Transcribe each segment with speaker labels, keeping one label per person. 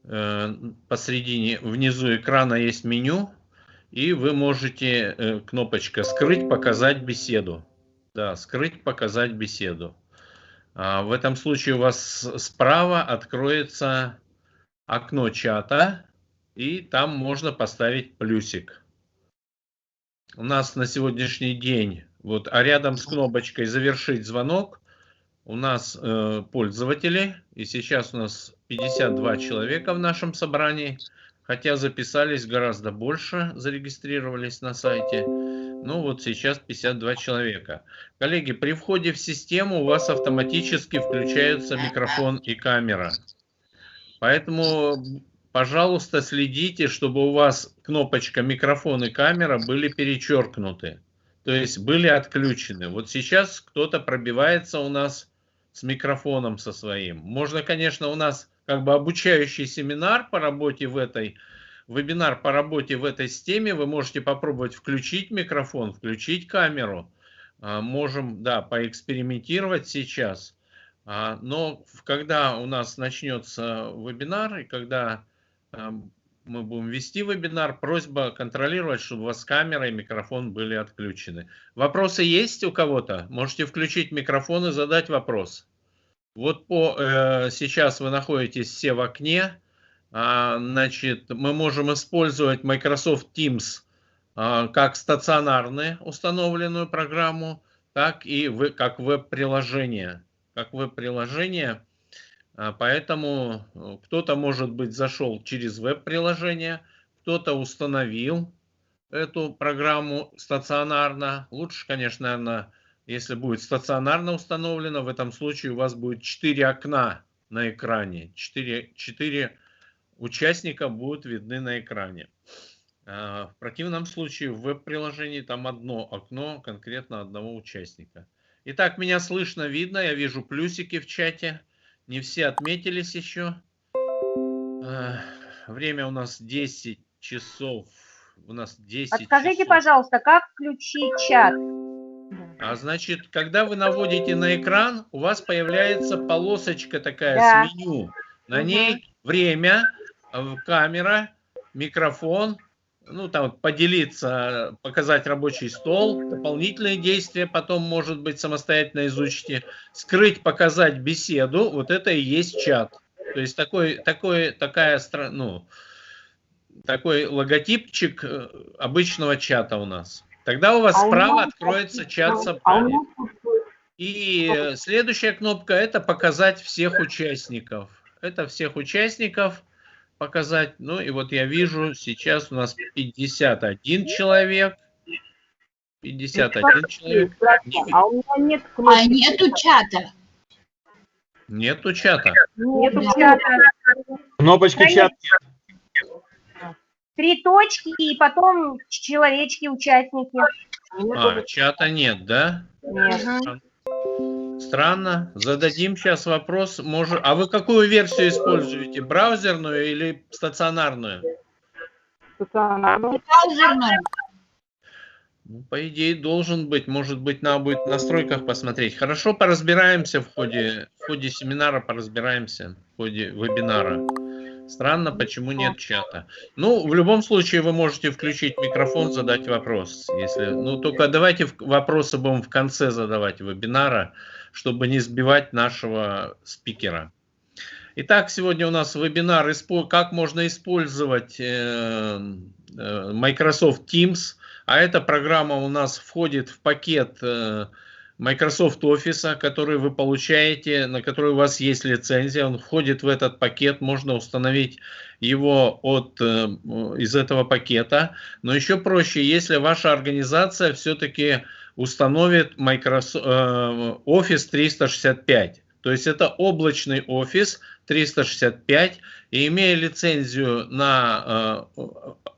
Speaker 1: посередине, внизу экрана есть меню, и вы можете, кнопочка «Скрыть, показать беседу». Да, «Скрыть, показать беседу». В этом случае у вас справа откроется окно чата, и там можно поставить плюсик. У нас на сегодняшний день, вот, а рядом с кнопочкой «Завершить звонок» у нас пользователи, и сейчас у нас 52 человека в нашем собрании, хотя записались гораздо больше, зарегистрировались на сайте. Ну вот сейчас 52 человека. Коллеги, при входе в систему у вас автоматически включаются микрофон и камера. Поэтому, пожалуйста, следите, чтобы у вас кнопочка микрофон и камера были перечеркнуты. То есть были отключены. Вот сейчас кто-то пробивается у нас с микрофоном со своим. Можно, конечно, у нас как бы обучающий семинар по работе в этой, вебинар по работе в этой системе. Вы можете попробовать включить микрофон, включить камеру. Можем, да, поэкспериментировать сейчас. Но когда у нас начнется вебинар, и когда мы будем вести вебинар, просьба контролировать, чтобы у вас камера и микрофон были отключены. Вопросы есть у кого-то? Можете включить микрофон и задать вопрос. Вот сейчас вы находитесь все в окне. Значит, мы можем использовать Microsoft Teams как стационарную установленную программу, так и как веб-приложение. Поэтому кто-то, может быть, зашел через веб-приложение, кто-то установил эту программу стационарно. Лучше, конечно, наверное, если будет стационарно установлено, в этом случае у вас будет 4 окна на экране, 4 участника будут видны на экране. В противном случае в веб-приложении там одно окно, конкретно одного участника. Итак, меня слышно, видно, я вижу плюсики в чате. Не все отметились еще. Время у нас 10 часов. У нас 10
Speaker 2: Подскажите,
Speaker 1: часов.
Speaker 2: пожалуйста, как включить чат?
Speaker 1: Значит, когда вы наводите на экран, у вас появляется полосочка такая
Speaker 2: Да.
Speaker 1: с меню. На ней время, камера, микрофон. Ну, там поделиться, показать рабочий стол, дополнительные действия, потом, может быть, самостоятельно изучите. Скрыть, показать беседу, вот это и есть чат. То есть такой логотипчик обычного чата у нас. Тогда у вас справа откроется чат собрания. И следующая кнопка – это показать всех участников. Это всех участников показать. Ну и вот я вижу, сейчас у нас 51 человек. 51 человек.
Speaker 2: А у меня нет
Speaker 3: кнопки. Нету чата.
Speaker 1: Нету чата.
Speaker 2: Нету чата.
Speaker 4: Кнопочки чат нет.
Speaker 2: 3 точки и потом человечки, участники.
Speaker 1: Чата нет, да?
Speaker 2: Нет.
Speaker 1: Странно. Зададим сейчас вопрос. А вы какую версию используете? Браузерную или стационарную?
Speaker 2: Стационарную.
Speaker 3: Браузерную.
Speaker 1: Ну, по идее, должен быть. Может быть, надо будет в настройках посмотреть. Хорошо, поразбираемся в ходе семинара, поразбираемся в ходе вебинара. Странно, почему нет чата. Ну, в любом случае, вы можете включить микрофон, задать вопрос. Только давайте вопросы будем в конце задавать вебинара, чтобы не сбивать нашего спикера. Итак, сегодня у нас вебинар «Как можно использовать Microsoft Teams». А эта программа у нас входит в пакет Microsoft Office, который вы получаете, на который у вас есть лицензия. Он входит в этот пакет, можно установить его из этого пакета. Но еще проще, если ваша организация все-таки установит Office 365. То есть это облачный Office 365, и имея лицензию на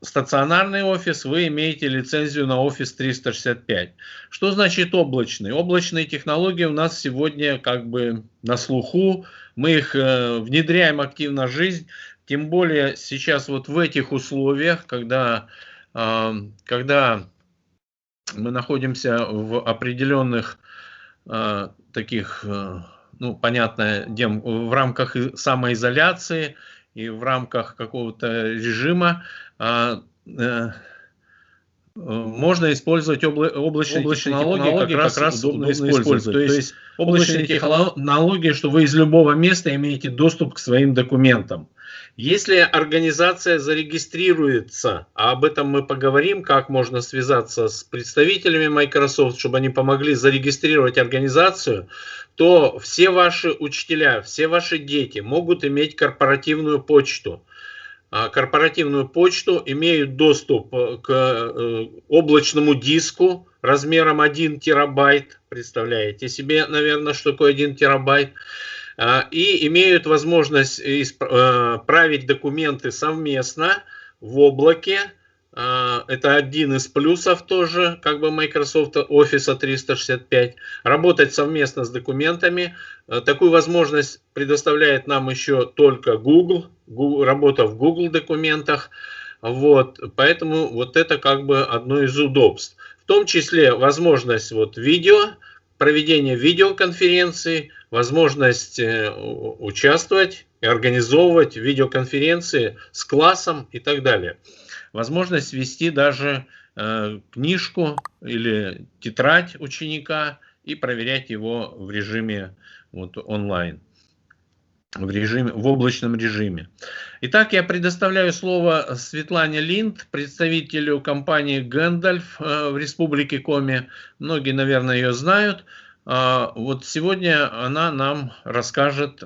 Speaker 1: стационарный офис, вы имеете лицензию на Office 365. Что значит облачный? Облачные технологии у нас сегодня как бы на слуху, мы их внедряем активно в жизнь, тем более сейчас вот в этих условиях, когда мы находимся в определенных таких, ну, понятно, в рамках самоизоляции, и в рамках какого-то режима можно использовать облачные технологии, как раз удобно использовать. То есть облачные технологии, что вы из любого места имеете доступ к своим документам. Если организация зарегистрируется, а об этом мы поговорим, как можно связаться с представителями Microsoft, чтобы они помогли зарегистрировать организацию, то все ваши учителя, все ваши дети могут иметь корпоративную почту. Корпоративную почту имеют доступ к облачному диску размером 1 терабайт. Представляете себе, наверное, что такое 1 терабайт. И имеют возможность править документы совместно в облаке. Это один из плюсов тоже, как бы Microsoft Office 365. Работать совместно с документами. Такую возможность предоставляет нам еще только Google, работа в Google документах. Вот, поэтому вот это как бы одно из удобств. В том числе возможность видео, проведение видеоконференции, возможность участвовать и организовывать видеоконференции с классом и так далее. Возможность вести даже книжку или тетрадь ученика и проверять его в режиме онлайн, в облачном режиме. Итак, я предоставляю слово Светлане Линд, представителю компании Гэндальф в Республике Коми. Многие, наверное, ее знают. Вот сегодня она нам расскажет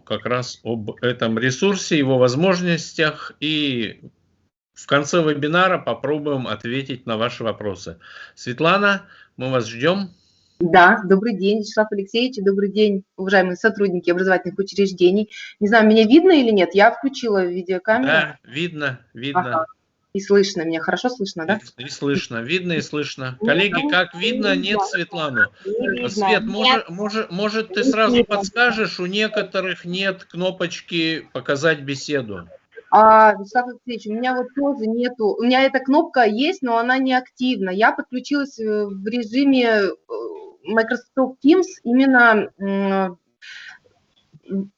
Speaker 1: как раз об этом ресурсе, его возможностях, и в конце вебинара попробуем ответить на ваши вопросы. Светлана, мы вас ждем.
Speaker 5: Да, добрый день, Вячеслав Алексеевич, добрый день, уважаемые сотрудники образовательных учреждений. Не знаю, меня видно или нет? Я включила видеокамеру. Да,
Speaker 1: видно.
Speaker 5: Ага. И слышно меня, хорошо слышно, да?
Speaker 1: И слышно, видно и слышно. Коллеги, как видно, нет Светлану? Свет, может ты сразу подскажешь, у некоторых нет кнопочки «Показать беседу».
Speaker 5: Вячеслав Алексеевич, у меня тоже нету, у меня эта кнопка есть, но она не активна. Я подключилась в режиме Microsoft Teams именно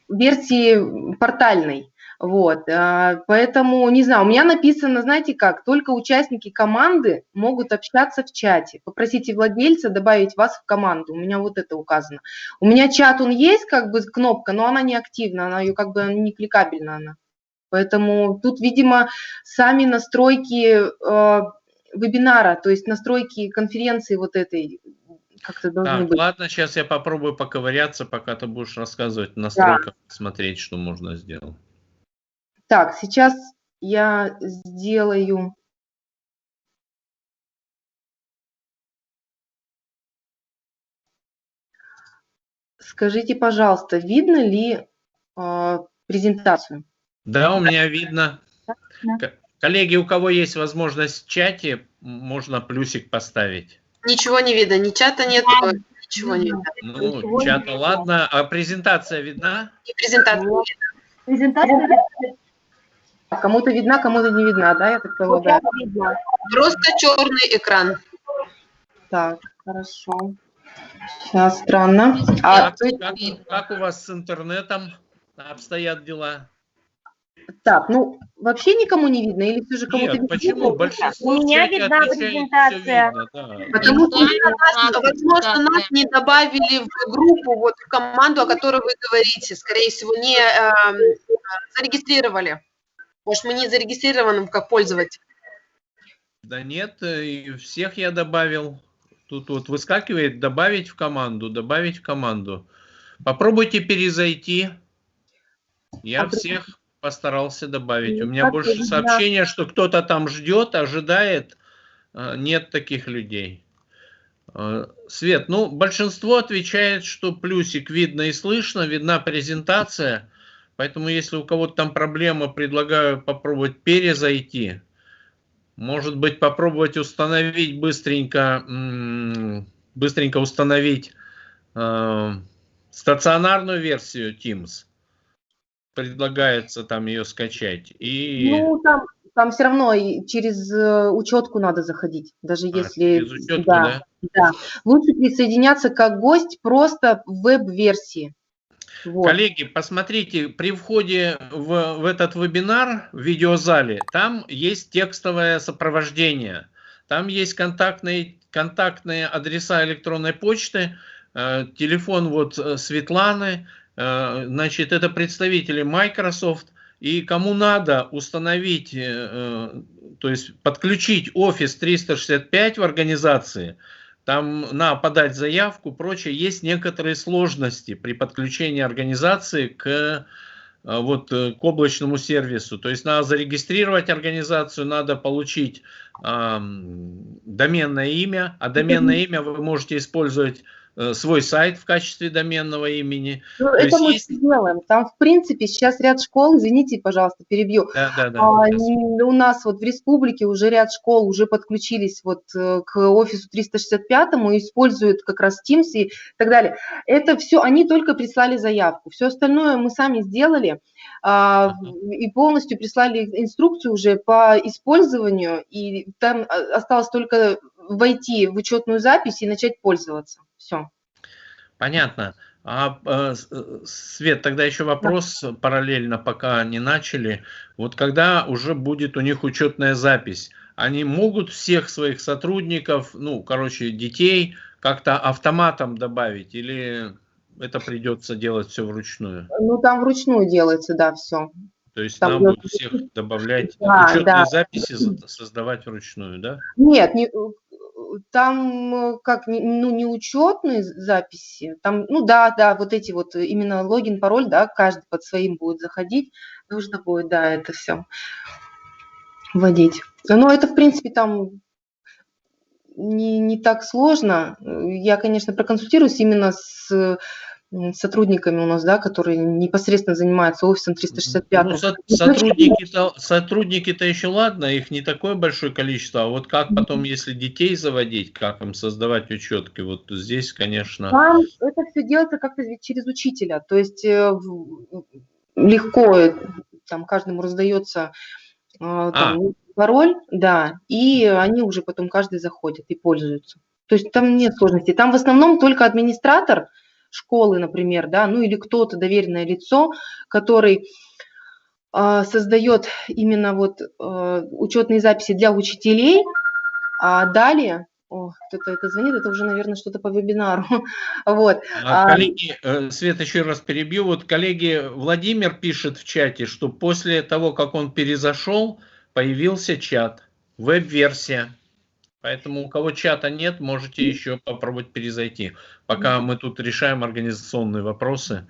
Speaker 5: версии портальной. Вот, поэтому, не знаю, у меня написано, знаете как, только участники команды могут общаться в чате. Попросите владельца добавить вас в команду, у меня вот это указано. У меня чат, он есть, как бы кнопка, но она не активна, она ее как бы не кликабельна она. Поэтому тут, видимо, сами настройки вебинара, то есть настройки конференции вот этой, как-то должны быть.
Speaker 1: Ладно, сейчас я попробую поковыряться, пока ты будешь рассказывать в настройках, смотреть, что можно сделать.
Speaker 5: Так, сейчас я сделаю... Скажите, пожалуйста, видно ли презентацию?
Speaker 1: Да, у меня видно. Коллеги, у кого есть возможность в чате, можно плюсик поставить.
Speaker 6: Ничего не видно, ни чата нет, ничего не видно.
Speaker 1: Ну, чата ладно, а презентация видна?
Speaker 6: И презентация видна.
Speaker 2: Презентация
Speaker 5: Кому-то видна, кому-то не видна, да, я так полагаю?
Speaker 6: Просто черный экран.
Speaker 5: Так, хорошо. Сейчас, странно.
Speaker 1: Как у вас с интернетом обстоят дела?
Speaker 5: Так, ну, вообще никому не видно? Или все же кому-то видно?
Speaker 1: Почему? Большинство
Speaker 2: у меня видна презентация.
Speaker 1: Видно, да.
Speaker 5: Потому что,
Speaker 6: возможно, нас не добавили в группу, вот в команду, о которой вы говорите. Скорее всего, не зарегистрировали. Может, мы не зарегистрированы как пользователь?
Speaker 1: Да нет, всех я добавил. Тут вот выскакивает «добавить в команду», «добавить в команду». Попробуйте перезайти. Я всех постарался добавить. У меня больше сообщения, что кто-то там ждет, ожидает. Нет таких людей. Свет, ну, большинство отвечает, что плюсик видно и слышно, видна презентация. Поэтому, если у кого-то там проблема, предлагаю попробовать перезайти. Может быть, попробовать установить быстренько установить стационарную версию Teams. Предлагается там ее скачать. И...
Speaker 5: Ну, там все равно через учетку надо заходить. Даже если...
Speaker 1: Через учетку, да?
Speaker 5: Да. Лучше присоединяться как гость просто в веб-версии. Вот.
Speaker 1: Коллеги, посмотрите, при входе в этот вебинар в видеозале, там есть текстовое сопровождение, там есть контактные адреса электронной почты, телефон вот Светланы, значит, это представители Microsoft, и кому надо установить, то есть подключить Office 365 в организации, там надо подать заявку, прочее, есть некоторые сложности при подключении организации к облачному сервису. То есть надо зарегистрировать организацию, надо получить доменное имя, а доменное имя вы можете использовать свой сайт в качестве доменного имени.
Speaker 5: Ну, это мы сделаем. Там, в принципе, сейчас ряд школ, извините, пожалуйста, перебью. У нас вот в республике уже ряд школ уже подключились вот к Office 365 и используют как раз Teams и так далее. Это все, они только прислали заявку. Все остальное мы сами сделали и полностью прислали инструкцию уже по использованию, и там осталось только войти в учетную запись и начать пользоваться. Все.
Speaker 1: Понятно. Свет, тогда еще вопрос параллельно, пока не начали. Вот когда уже будет у них учетная запись, они могут всех своих сотрудников, детей как-то автоматом добавить, или это придется делать все вручную?
Speaker 5: Ну, там вручную делается, да, все.
Speaker 1: То есть там надо будет всех добавлять, учетные записи создавать вручную, да?
Speaker 5: Нет, там как, не учетные записи, там, вот эти вот именно логин, пароль, да, каждый под своим будет заходить, нужно будет, да, это все вводить. Но это, в принципе, там не так сложно. Я, конечно, проконсультируюсь именно с сотрудниками у нас, да, которые непосредственно занимаются офисом 365.
Speaker 1: Ну, сотрудники-то еще ладно, их не такое большое количество, а вот как потом, если детей заводить, как им создавать учетки, вот здесь, конечно...
Speaker 5: Там это все делается как-то через учителя, то есть легко там каждому раздается пароль, да, и они уже потом каждый заходит и пользуются. То есть там нет сложностей, там в основном только администратор школы, например, да, или кто-то, доверенное лицо, который создает именно вот учетные записи для учителей, а далее, кто-то это звонит, это уже, наверное, что-то по вебинару. Вот.
Speaker 1: Коллеги, Свет, еще раз перебью, вот коллеги, Владимир пишет в чате, что после того, как он перезашел, появился чат, веб-версия. Поэтому у кого чата нет, можете еще попробовать перезайти, пока мы тут решаем организационные вопросы.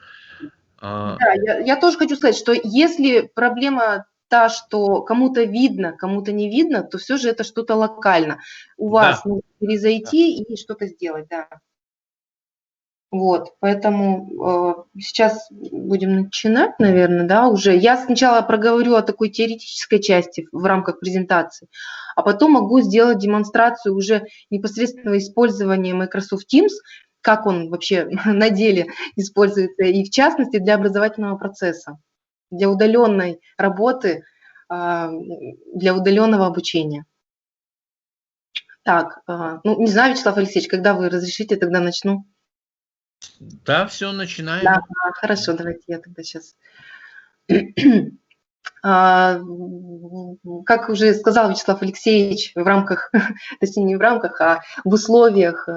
Speaker 5: Да, я тоже хочу сказать, что если проблема та, что кому-то видно, кому-то не видно, то все же это что-то локально. У вас нужно перезайти и что-то сделать, да. Вот, поэтому сейчас будем начинать, наверное, да, уже. Я сначала проговорю о такой теоретической части в рамках презентации, а потом могу сделать демонстрацию уже непосредственного использования Microsoft Teams, как он вообще на деле используется, и в частности для образовательного процесса, для удаленной работы, для удаленного обучения. Так, не знаю, Вячеслав Алексеевич, когда вы разрешите, тогда начну.
Speaker 1: Да, все, начинаем.
Speaker 5: Да, хорошо, давайте я тогда сейчас. Как уже сказал Вячеслав Алексеевич, в рамках, точнее не в рамках, а в условиях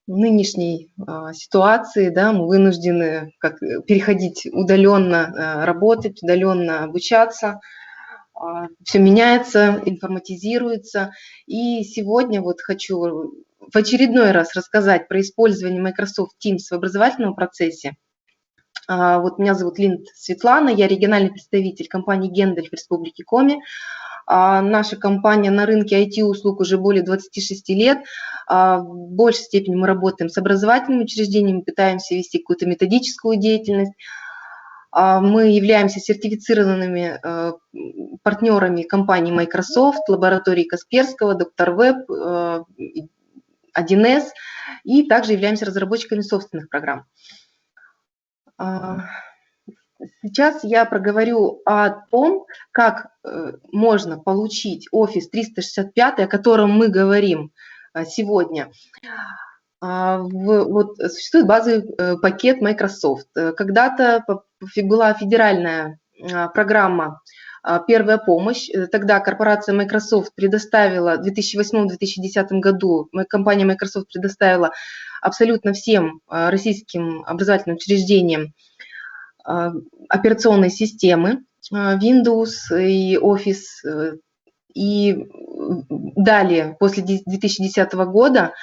Speaker 5: нынешней ситуации, да, мы вынуждены переходить удаленно работать, удаленно обучаться. Все меняется, информатизируется. И сегодня вот хочу в очередной раз рассказать про использование Microsoft Teams в образовательном процессе. Вот меня зовут Линд Светлана, я региональный представитель компании Гендель в Республике Коми. Наша компания на рынке IT-услуг уже более 26 лет. В большей степени мы работаем с образовательными учреждениями, пытаемся вести какую-то методическую деятельность. Мы являемся сертифицированными партнерами компании Microsoft, лаборатории Касперского, Доктор Веб, 1С, и также являемся разработчиками собственных программ. Сейчас я проговорю о том, как можно получить Office 365, о котором мы говорим сегодня. Вот существует базовый пакет Microsoft. Когда-то была федеральная программа «Первая помощь». Тогда корпорация Microsoft предоставила в 2008-2010 году, компания Microsoft предоставила абсолютно всем российским образовательным учреждениям операционные системы Windows и Office. И далее, после 2010 года,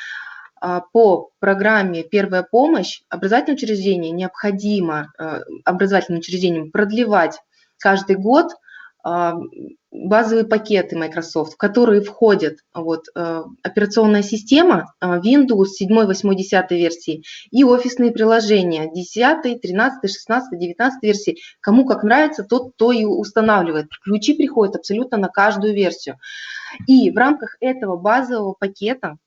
Speaker 5: по программе «Первая помощь» образовательным учреждениям необходимо образовательным учреждениям продлевать каждый год базовые пакеты Microsoft, в которые входят операционная система Windows 7, 8, 10 версии и офисные приложения 10, 13, 16, 19 версии. Кому как нравится, тот то и устанавливает. Ключи приходят абсолютно на каждую версию. И в рамках этого базового пакета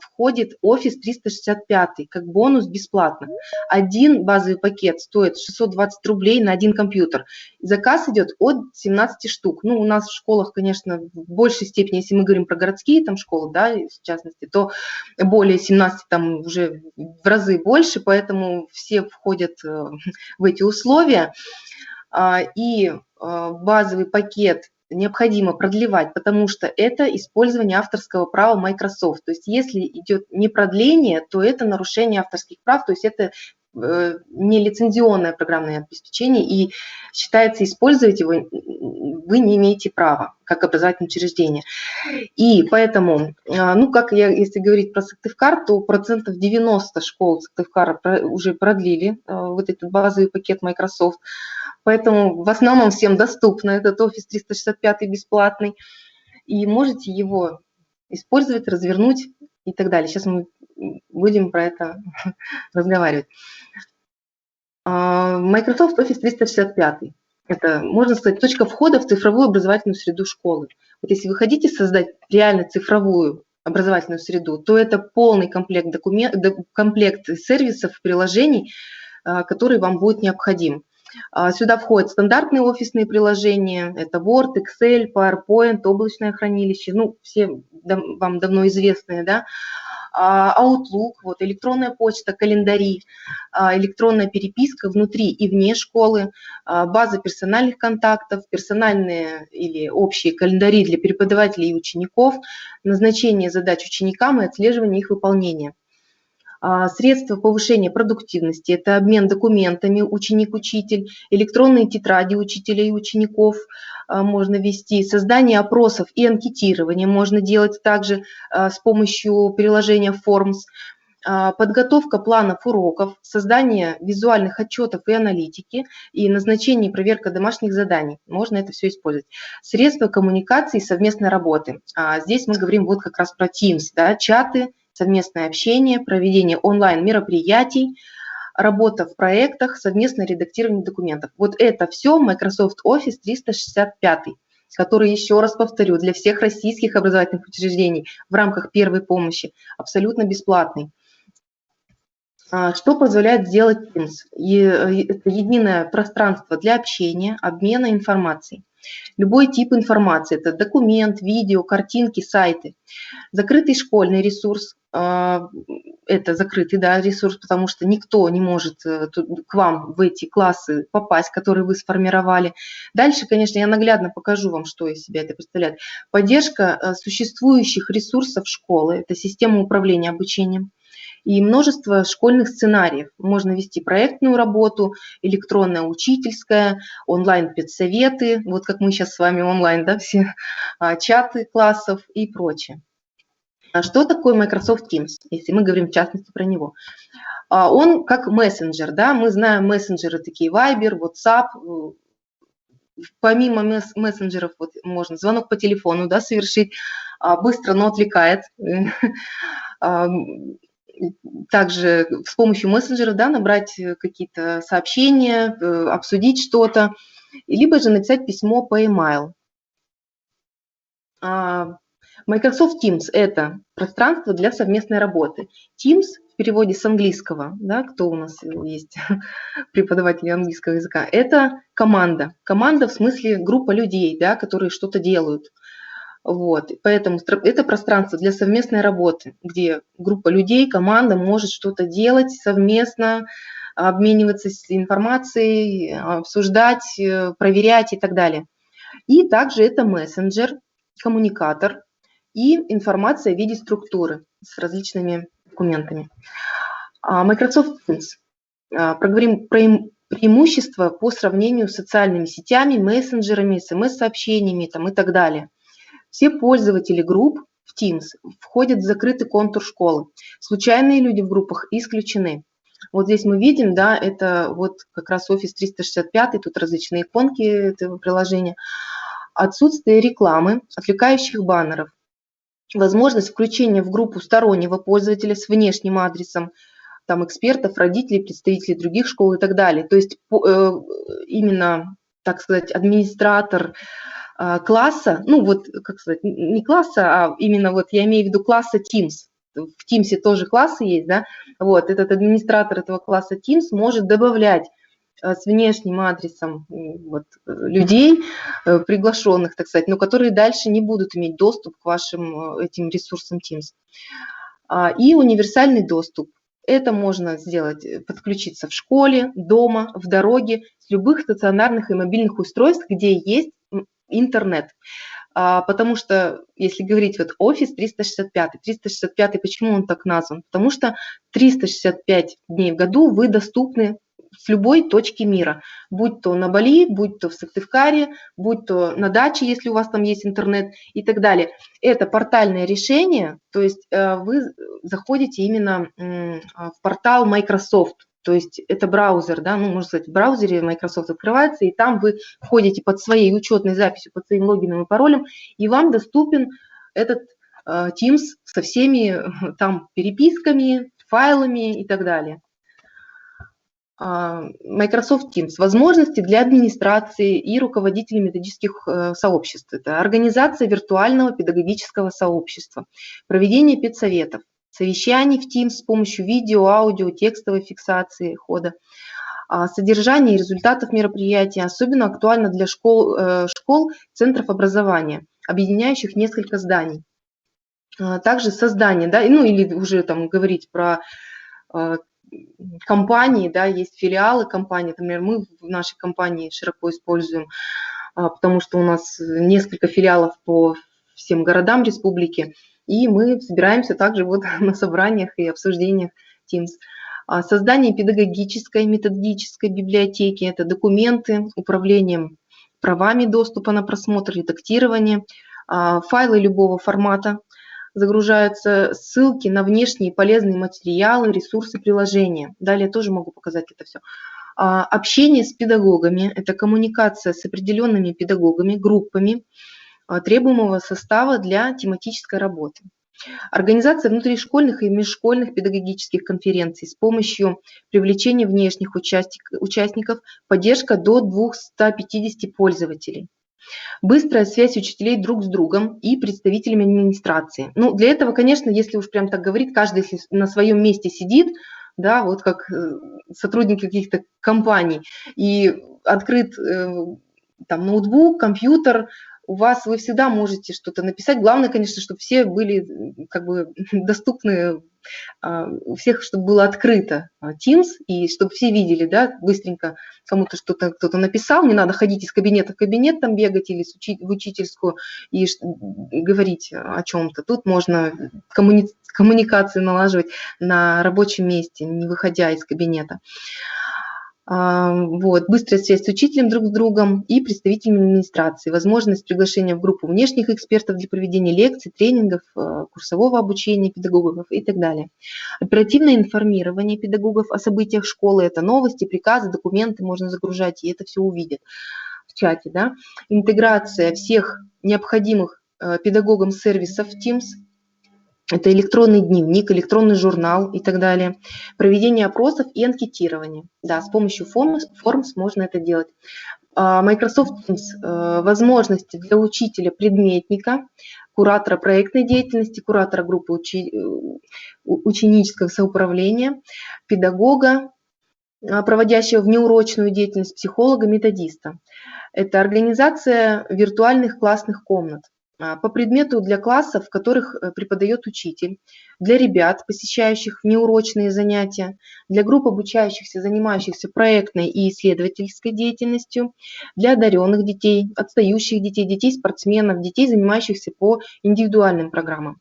Speaker 5: входит Office 365 как бонус бесплатно. Один базовый пакет стоит 620 рублей на один компьютер. Заказ идет от 17 штук. Ну, у нас в школах, конечно, в большей степени, если мы говорим про городские там школы, да, в частности, то более 17, там уже в разы больше, поэтому все входят в эти условия. И базовый пакет необходимо продлевать, потому что это использование авторского права Microsoft. То есть если идет не продление, то это нарушение авторских прав, то есть это не лицензионное программное обеспечение, и считается, использовать его вы не имеете права, как образовательное учреждение. И поэтому, ну, как если говорить про Сыктывкар, то 90% школ Сыктывкара уже продлили вот этот базовый пакет Microsoft. Поэтому в основном всем доступно этот Office 365 бесплатный. И можете его использовать, развернуть и так далее. Сейчас мы будем про это разговаривать. Microsoft Office 365. Это, можно сказать, точка входа в цифровую образовательную среду школы. Вот если вы хотите создать реально цифровую образовательную среду, то это полный комплект сервисов, приложений, который вам будет необходим. Сюда входят стандартные офисные приложения, это Word, Excel, PowerPoint, облачное хранилище, ну, все вам давно известные, да, Outlook, вот, электронная почта, календари, электронная переписка внутри и вне школы, база персональных контактов, персональные или общие календари для преподавателей и учеников, назначение задач ученикам и отслеживание их выполнения. Средства повышения продуктивности – это обмен документами ученик-учитель, электронные тетради учителя и учеников можно вести, создание опросов и анкетирование можно делать также с помощью приложения Forms, подготовка планов уроков, создание визуальных отчетов и аналитики и назначение и проверка домашних заданий. Можно это все использовать. Средства коммуникации и совместной работы. Здесь мы говорим вот как раз про Teams, да, чаты, совместное общение, проведение онлайн-мероприятий, работа в проектах, совместное редактирование документов. Вот это все Microsoft Office 365, который, еще раз повторю, для всех российских образовательных учреждений в рамках первой помощи абсолютно бесплатный. Что позволяет сделать Teams? Это единое пространство для общения, обмена информацией. Любой тип информации, это документ, видео, картинки, сайты. Закрытый школьный ресурс, это закрытый, да, ресурс, потому что никто не может к вам в эти классы попасть, которые вы сформировали. Дальше, конечно, я наглядно покажу вам, что из себя это представляет. Поддержка существующих ресурсов школы, это система управления обучением. И множество школьных сценариев. Можно вести проектную работу, электронная учительская, онлайн-педсоветы, вот как мы сейчас с вами онлайн, да, все чаты классов и прочее. Что такое Microsoft Teams, если мы говорим в частности про него? Он как мессенджер, да, мы знаем мессенджеры такие Viber, WhatsApp. Помимо мессенджеров вот, можно звонок по телефону, да, совершить, быстро, но отвлекает. Также с помощью мессенджера, да, набрать какие-то сообщения, обсудить что-то, либо же написать письмо по e-mail. Microsoft Teams – это пространство для совместной работы. Teams в переводе с английского, да, кто у нас есть преподаватели английского языка, это команда. Команда в смысле группа людей, да, которые что-то делают. Вот, поэтому это пространство для совместной работы, где группа людей, команда может что-то делать совместно, обмениваться информацией, обсуждать, проверять и так далее. И также это мессенджер, коммуникатор и информация в виде структуры с различными документами. Microsoft Teams. Проговорим про преимущества по сравнению с социальными сетями, мессенджерами, смс-сообщениями и так далее. Все пользователи групп в Teams входят в закрытый контур школы. Случайные люди в группах исключены. Вот здесь мы видим, да, это вот как раз Office 365, тут различные иконки этого приложения. Отсутствие рекламы, отвлекающих баннеров. Возможность включения в группу стороннего пользователя с внешним адресом, там экспертов, родителей, представителей других школ и так далее. То есть именно, так сказать, администратор класса, ну вот, как сказать, не класса, а именно вот я имею в виду класса Teams. В Teams тоже классы есть, да, вот этот администратор этого класса Teams может добавлять с внешним адресом вот, людей, приглашенных, так сказать, но которые дальше не будут иметь доступ к вашим этим ресурсам Teams. И универсальный доступ. Это можно сделать, подключиться в школе, дома, в дороге, с любых стационарных и мобильных устройств, где есть интернет. Потому что, если говорить вот Office 365, почему он так назван? Потому что 365 дней в году вы доступны с любой точки мира, будь то на Бали, будь то в Сыктывкаре, будь то на даче, если у вас там есть интернет и так далее. Это портальное решение, то есть вы заходите именно в портал Microsoft, то есть это браузер, да, ну, можно сказать, в браузере Microsoft открывается, и там вы входите под своей учетной записью, под своим логином и паролем, и вам доступен этот Teams со всеми там переписками, файлами и так далее. Microsoft Teams. Возможности для администрации и руководителей методических сообществ. Это организация виртуального педагогического сообщества, проведение педсоветов, совещаний в Teams с помощью видео, аудио, текстовой фиксации хода, содержание и результатов мероприятия, особенно актуально для школ, центров образования, объединяющих несколько зданий. Также создание, да, ну или уже там говорить про компании, да, есть филиалы компании, например, мы в нашей компании широко используем, потому что у нас несколько филиалов по всем городам республики, и мы собираемся также вот на собраниях и обсуждениях Teams. Создание педагогической, методической библиотеки, это документы, управлением правами доступа на просмотр, редактирование, файлы любого формата, загружаются ссылки на внешние полезные материалы, ресурсы приложения. Далее тоже могу показать это все. Общение с педагогами, это коммуникация с определенными педагогами, группами требуемого состава для тематической работы. Организация внутришкольных и межшкольных педагогических конференций с помощью привлечения внешних участников, поддержка до 250 пользователей. Быстрая связь учителей друг с другом и представителями администрации. Ну, для этого, конечно, если уж прям так говорить, каждый если на своем месте сидит, да, вот как сотрудники каких-то компаний, и открыт там ноутбук, компьютер, у вас вы всегда можете что-то написать. Главное, конечно, чтобы все были как бы доступны, у всех, чтобы было открыто Teams, и чтобы все видели, да, быстренько кому-то что-то кто-то написал, не надо ходить из кабинета в кабинет, там бегать или в учительскую и говорить о чем-то. Тут можно коммуникации налаживать на рабочем месте, не выходя из кабинета. Вот, быстрая связь с учителем друг с другом и представителями администрации, возможность приглашения в группу внешних экспертов для проведения лекций, тренингов, курсового обучения педагогов и так далее. Оперативное информирование педагогов о событиях школы, это новости, приказы, документы можно загружать, и это все увидят в чате. Да? Интеграция всех необходимых педагогам сервисов Teams, это электронный дневник, электронный журнал и так далее. Проведение опросов и анкетирование. Да, с помощью Forms можно это делать. Microsoft Teams, возможности для учителя-предметника, куратора проектной деятельности, куратора группы ученического соуправления, педагога, проводящего внеурочную деятельность, психолога, методиста. Это организация виртуальных классных комнат. по предмету для классов, в которых преподает учитель, для ребят, посещающих внеурочные занятия, для групп обучающихся, занимающихся проектной и исследовательской деятельностью, для одаренных детей, отстающих детей, детей-спортсменов, детей, занимающихся по индивидуальным программам.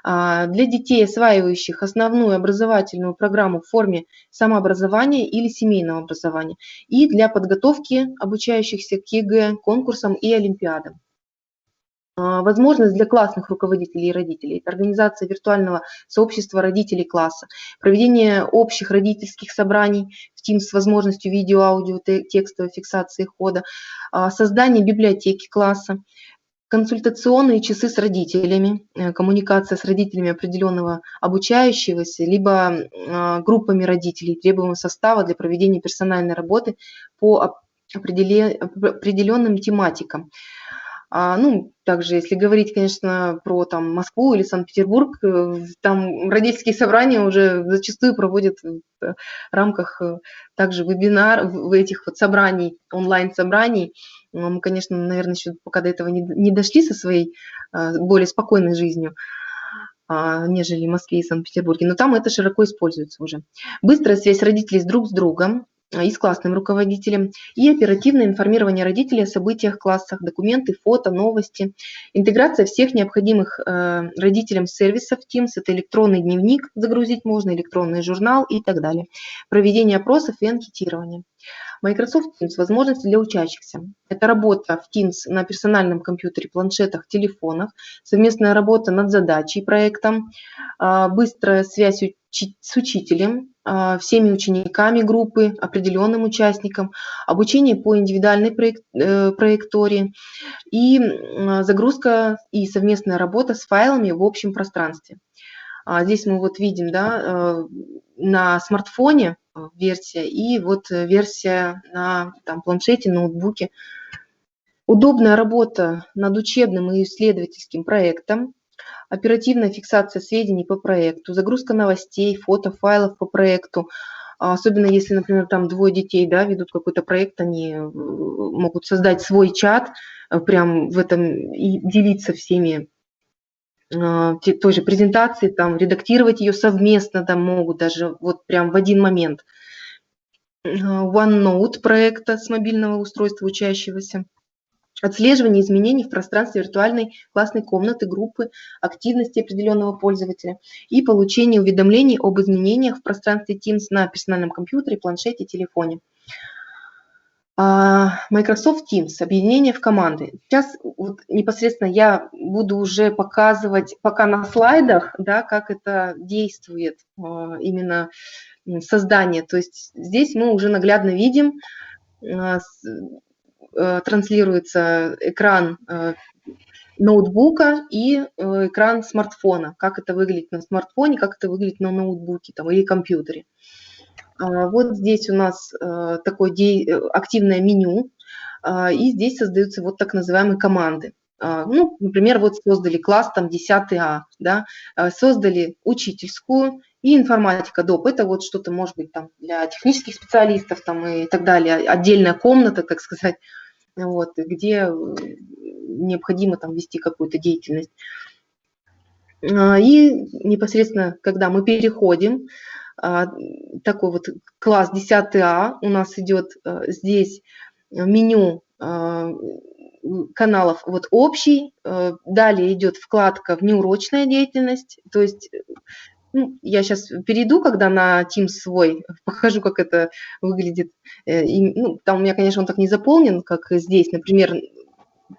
Speaker 5: Для детей, осваивающих основную образовательную программу в форме самообразования или семейного образования, и для подготовки обучающихся к ЕГЭ, конкурсам и олимпиадам. Возможность для классных руководителей и родителей – это организация виртуального сообщества родителей класса, проведение общих родительских собраний в Teams с возможностью видео, аудио, текстовой фиксации хода, создание библиотеки класса, консультационные часы с родителями, коммуникация с родителями определенного обучающегося, либо группами родителей требуемого состава для проведения персональной работы по определенным тематикам. Также, если говорить, конечно, про там, Москву или Санкт-Петербург, там родительские собрания уже зачастую проводят в рамках также вебинар, в этих вот собраний, онлайн-собраний. Мы, конечно, наверное, еще пока до этого не дошли со своей более спокойной жизнью, нежели в Москве и Санкт-Петербурге, но там это широко используется уже. Быстрая связь родителей друг с другом и с классным руководителем, и оперативное информирование родителей о событиях в классах, документы, фото, новости, интеграция всех необходимых родителям сервисов Teams, это электронный дневник загрузить можно, электронный журнал и так далее, проведение опросов и анкетирование. Microsoft Teams – возможности для учащихся. Это работа в Teams на персональном компьютере, планшетах, телефонах, совместная работа над задачей, проектом, быстрая связь с учителем, всеми учениками группы, определенным участникам, обучение по индивидуальной траектории и загрузка и совместная работа с файлами в общем пространстве. Здесь мы вот видим, да, на смартфоне версия и вот версия на там, планшете, ноутбуке. Удобная работа над учебным и исследовательским проектом, оперативная фиксация сведений по проекту, загрузка новостей, фото, файлов по проекту. Особенно если, например, там двое детей, да, ведут какой-то проект, они могут создать свой чат, прям в этом и делиться всеми той же презентацией, там, редактировать ее совместно, там могут даже вот прям в один момент. OneNote проекта с мобильного устройства учащегося. Отслеживание изменений в пространстве виртуальной классной комнаты, группы, активности определенного пользователя и получение уведомлений об изменениях в пространстве Teams на персональном компьютере, планшете, телефоне. Microsoft Teams, объединение в команды. Сейчас вот непосредственно я буду уже показывать пока на слайдах, да, как это действует, именно создание. То есть здесь мы уже наглядно видим, транслируется экран ноутбука и экран смартфона, как это выглядит на смартфоне, как это выглядит на ноутбуке там, или компьютере. Вот здесь у нас такое активное меню, и здесь создаются вот так называемые команды. Ну, например, вот создали класс там 10А, да, создали учительскую и информатика доп. Это вот что-то может быть там для технических специалистов там и так далее, отдельная комната, так сказать, вот, где необходимо там вести какую-то деятельность. И непосредственно, когда мы переходим, такой вот класс 10А, у нас идет здесь меню каналов вот общий, далее идет вкладка внеурочная деятельность, то есть я сейчас перейду, когда на Teams свой, покажу, как это выглядит. Там у меня, конечно, он так не заполнен, как здесь, например,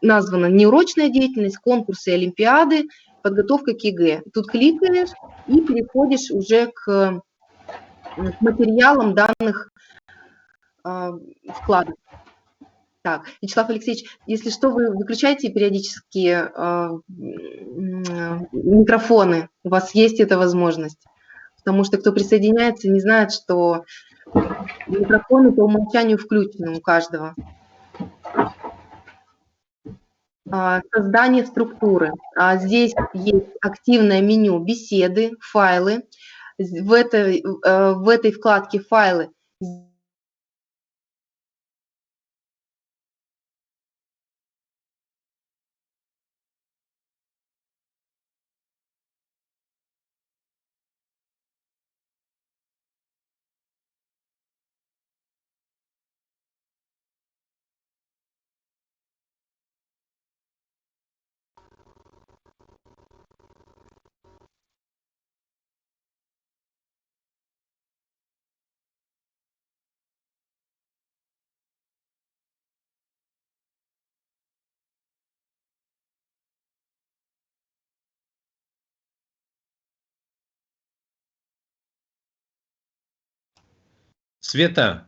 Speaker 5: названа неурочная деятельность, конкурсы, олимпиады, подготовка к ЕГЭ. Тут кликаешь и переходишь уже к материалам данных вкладов. Так, Вячеслав Алексеевич, если что, вы выключайте периодически микрофоны, у вас есть эта возможность, потому что кто присоединяется, не знает, что микрофоны по умолчанию включены у каждого. Создание структуры. Здесь есть активное меню беседы, файлы. В этой вкладке файлы
Speaker 1: Света,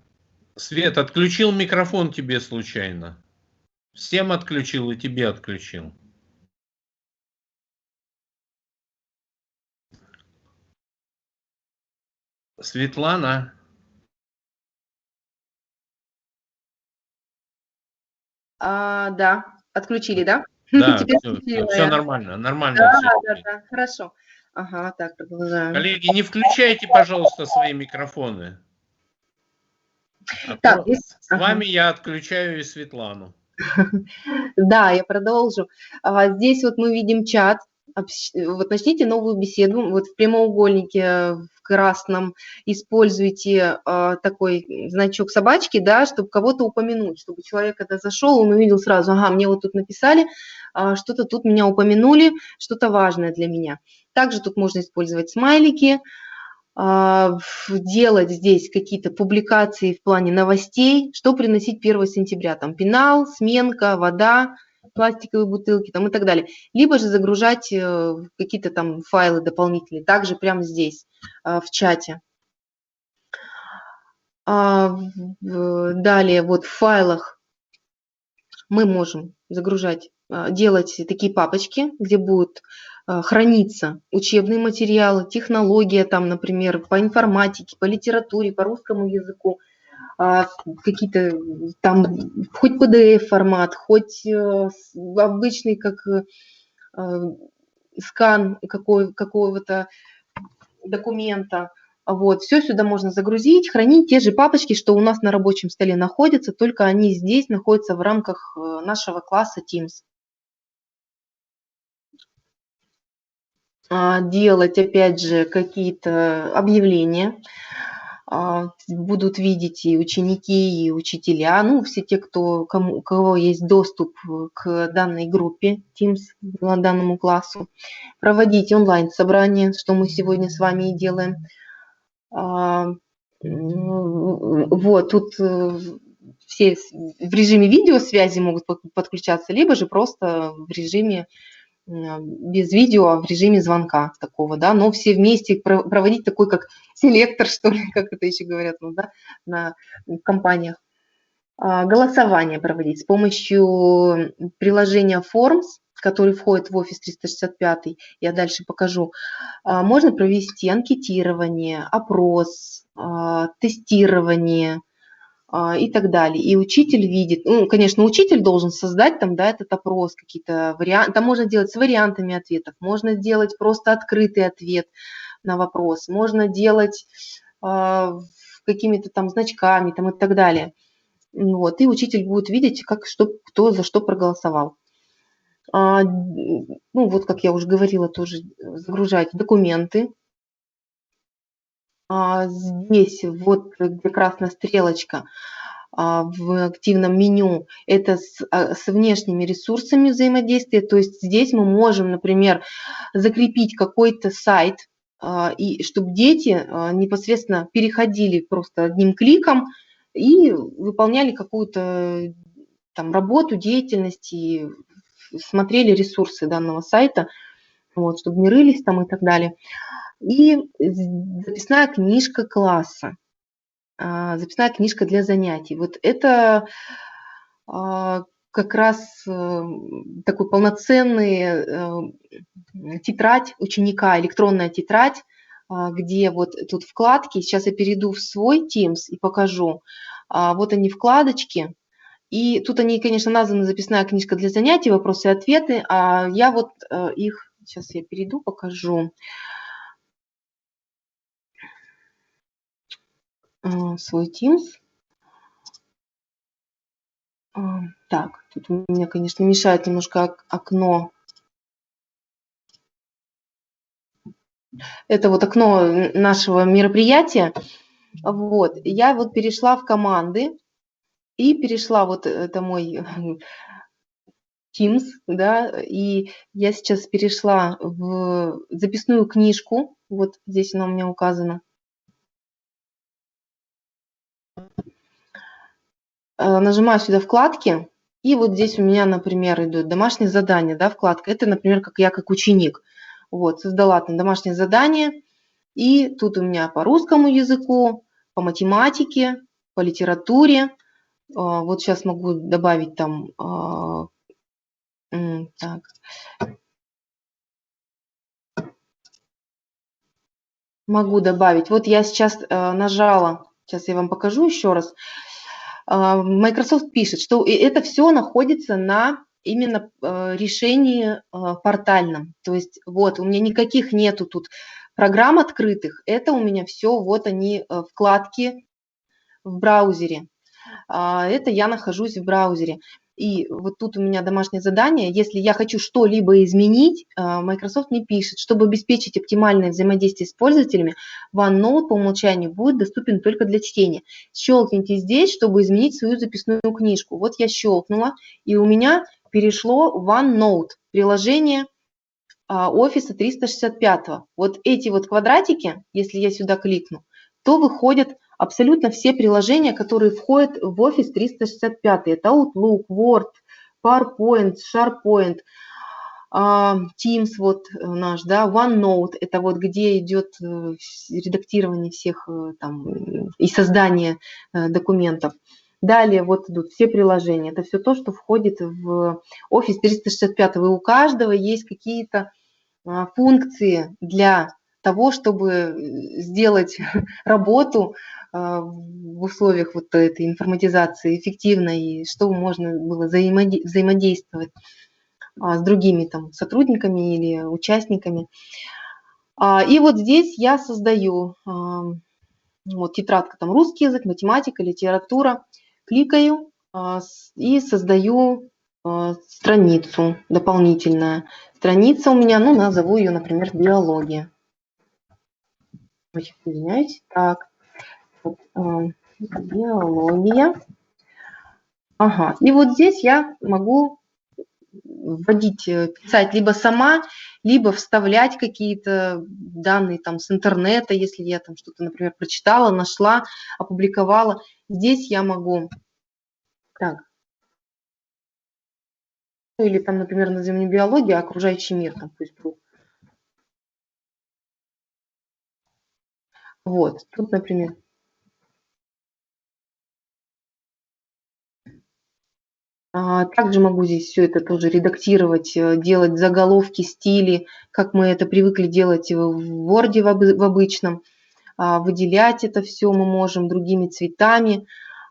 Speaker 1: Свет, отключил микрофон тебе случайно? Всем отключил и тебе отключил. Светлана.
Speaker 5: Да, отключили, да?
Speaker 1: Да,
Speaker 5: Теперь
Speaker 1: все,
Speaker 5: включила я.
Speaker 1: нормально, нормально.
Speaker 5: Да,
Speaker 1: всё.
Speaker 5: да, хорошо. Ага, так, продолжаем.
Speaker 1: Коллеги, не включайте, пожалуйста, свои микрофоны. А
Speaker 5: Так,
Speaker 1: то
Speaker 5: здесь,
Speaker 1: с вами я отключаю и Светлану.
Speaker 5: да, я продолжу. Здесь вот мы видим чат. Вот начните новую беседу. Вот в прямоугольнике в красном используйте такой значок собачки, да, чтобы кого-то упомянуть, чтобы человек, когда зашел, он увидел сразу, ага, мне вот тут написали, что-то тут меня упомянули, что-то важное для меня. Также тут можно использовать смайлики, делать здесь какие-то публикации в плане новостей, что приносить 1 сентября, там пенал, сменка, вода, пластиковые бутылки там и так далее. Либо же загружать какие-то там файлы дополнительные, также прямо здесь, в чате. Далее вот в файлах мы можем загружать, делать такие папочки, где будут храниться учебные материалы, технология, там, например, по информатике, по литературе, по русскому языку, какие-то там, хоть PDF-формат, хоть обычный, как скан какого-то документа. Вот, все сюда можно загрузить, хранить те же папочки, что у нас на рабочем столе находятся, только они здесь находятся в рамках нашего класса Teams. Делать, опять же, какие-то объявления. Будут видеть и ученики, и учителя, ну, все те, у кого есть доступ к данной группе Teams, к данному классу. Проводить онлайн-собрания, что мы сегодня с вами и делаем. Вот, тут все в режиме видеосвязи могут подключаться, либо же просто в режиме без видео, в режиме звонка такого, да, но все вместе проводить такой, как селектор, что ли, как это еще говорят, ну, да, в компаниях. Голосование проводить с помощью приложения Forms, который входит в Office 365, я дальше покажу. Можно провести анкетирование, опрос, тестирование и так далее. И учитель видит, ну, конечно, учитель должен создать там, да, этот опрос, какие-то варианты, там можно делать с вариантами ответов, можно сделать просто открытый ответ на вопрос, можно делать какими-то там значками там, и так далее. Вот, и учитель будет видеть, кто за что проголосовал. Ну, вот, как я уже говорила, тоже загружать документы. Здесь, вот где красная стрелочка в активном меню, это с внешними ресурсами взаимодействия. То есть здесь мы можем, например, закрепить какой-то сайт, и чтобы дети непосредственно переходили просто одним кликом и выполняли какую-то там работу, деятельность и смотрели ресурсы данного сайта, вот, чтобы не рылись там и так далее. И записная книжка класса, записная книжка для занятий. Вот это как раз такой полноценный тетрадь ученика, электронная тетрадь, где вот тут вкладки. Сейчас я перейду в свой Teams и покажу. Вот они вкладочки. И тут они, конечно, названы записная книжка для занятий, вопросы и ответы. А я вот их, сейчас я перейду, покажу. Свой Teams. Так, тут у меня, конечно, мешает немножко окно. Это вот окно нашего мероприятия. Вот, я вот перешла в команды и перешла, вот это мой Teams, да, и я сейчас перешла в записную книжку. Вот здесь она у меня указана. Нажимаю сюда вкладки, и вот здесь у меня, например, идут домашние задания, да, вкладка. Это, например, как я как ученик. Вот, создала там домашнее задание, и тут у меня по русскому языку, по математике, по литературе. Вот сейчас могу добавить там, так. Могу добавить. Вот я сейчас нажала, сейчас я вам покажу еще раз. Microsoft пишет, что это все находится на именно решении портальном. То есть вот у меня никаких нету тут программ открытых. Это у меня все, вот они, вкладки в браузере. Это я нахожусь в браузере. И вот тут у меня домашнее задание. Если я хочу что-либо изменить, Microsoft мне пишет, чтобы обеспечить оптимальное взаимодействие с пользователями, OneNote по умолчанию будет доступен только для чтения. Щелкните здесь, чтобы изменить свою записную книжку. Вот я щелкнула, и у меня перешло в OneNote, приложение Office 365. Вот эти вот квадратики, если я сюда кликну, то выходят абсолютно все приложения, которые входят в Office 365. Это Outlook, Word, PowerPoint, SharePoint, Teams вот наш, да, OneNote, это вот где идет редактирование всех там и создание документов. Далее вот идут все приложения. Это все то, что входит в Office 365. И у каждого есть какие-то функции для того, чтобы сделать работу в условиях вот этой информатизации эффективной, и что можно было взаимодействовать с другими там сотрудниками или участниками. И вот здесь я создаю вот тетрадка, там русский язык, математика, литература. Кликаю и создаю страницу дополнительную. Страница у меня, ну, назову ее, например, биология. Очень извиняюсь. Так, вот, биология. Ага, и вот здесь я могу вводить, писать либо сама, либо вставлять какие-то данные там с интернета, если я там что-то, например, прочитала, нашла, опубликовала. Здесь я могу, так, или там, например, назовем не биология, а окружающий мир, там, пусть будет. Вот, тут, например. Также могу здесь все это тоже редактировать, делать заголовки, стили, как мы это привыкли делать в Word в обычном. Выделять это все мы можем другими цветами,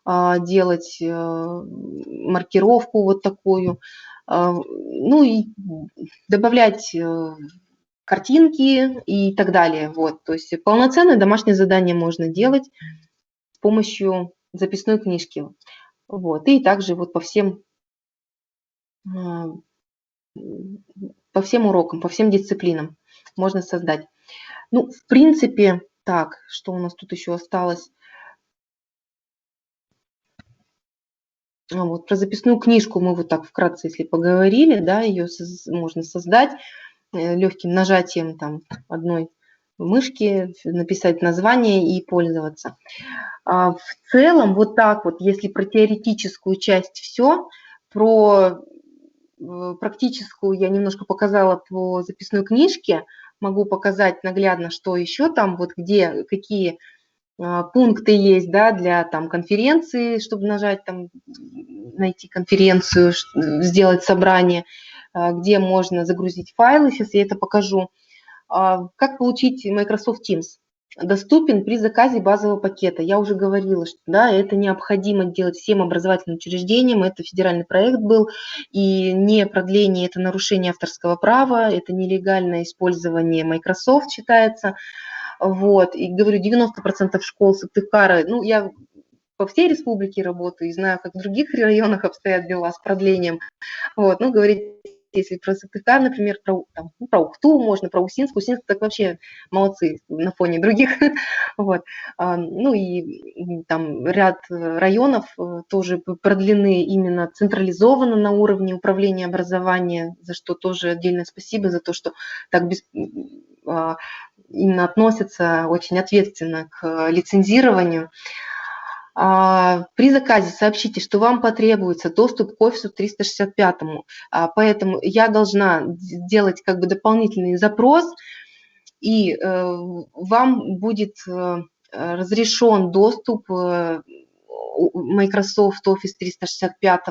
Speaker 5: делать маркировку вот такую. Ну и добавлять картинки и так далее. Вот. То есть полноценное домашнее задание можно делать с помощью записной книжки. Вот. И также вот по всем урокам, по всем дисциплинам можно создать. Ну, в принципе, так, что у нас тут еще осталось? Вот, про записную книжку мы вот так вкратце, если поговорили, да, ее можно создать легким нажатием там одной мышки, написать название и пользоваться. В целом, вот так вот, если про теоретическую часть все, про практическую я немножко показала по записной книжке, могу показать наглядно, что еще там, вот где, какие пункты есть, да, для там конференции, чтобы нажать там, найти конференцию, сделать собрание, где можно загрузить файлы, сейчас я это покажу. Как получить Microsoft Teams? Доступен при заказе базового пакета. Я уже говорила, что да, это необходимо делать всем образовательным учреждениям, это федеральный проект был, и не продление, это нарушение авторского права, это нелегальное использование Microsoft считается. Вот, и говорю, 90% школ Сыктывкара, ну, я по всей республике работаю и знаю, как в других районах обстоят дела с продлением. Вот, ну, говорить, если про Сыктывкар, например, про Ухту можно, про Усинск. Усинск так вообще молодцы на фоне других. Вот. Ну и там ряд районов тоже продлены именно централизованно на уровне управления образования, за что тоже отдельное спасибо, за то, что так именно относятся очень ответственно к лицензированию. При заказе сообщите, что вам потребуется доступ к Office 365, поэтому я должна сделать как бы дополнительный запрос, и вам будет разрешен доступ Microsoft Office 365.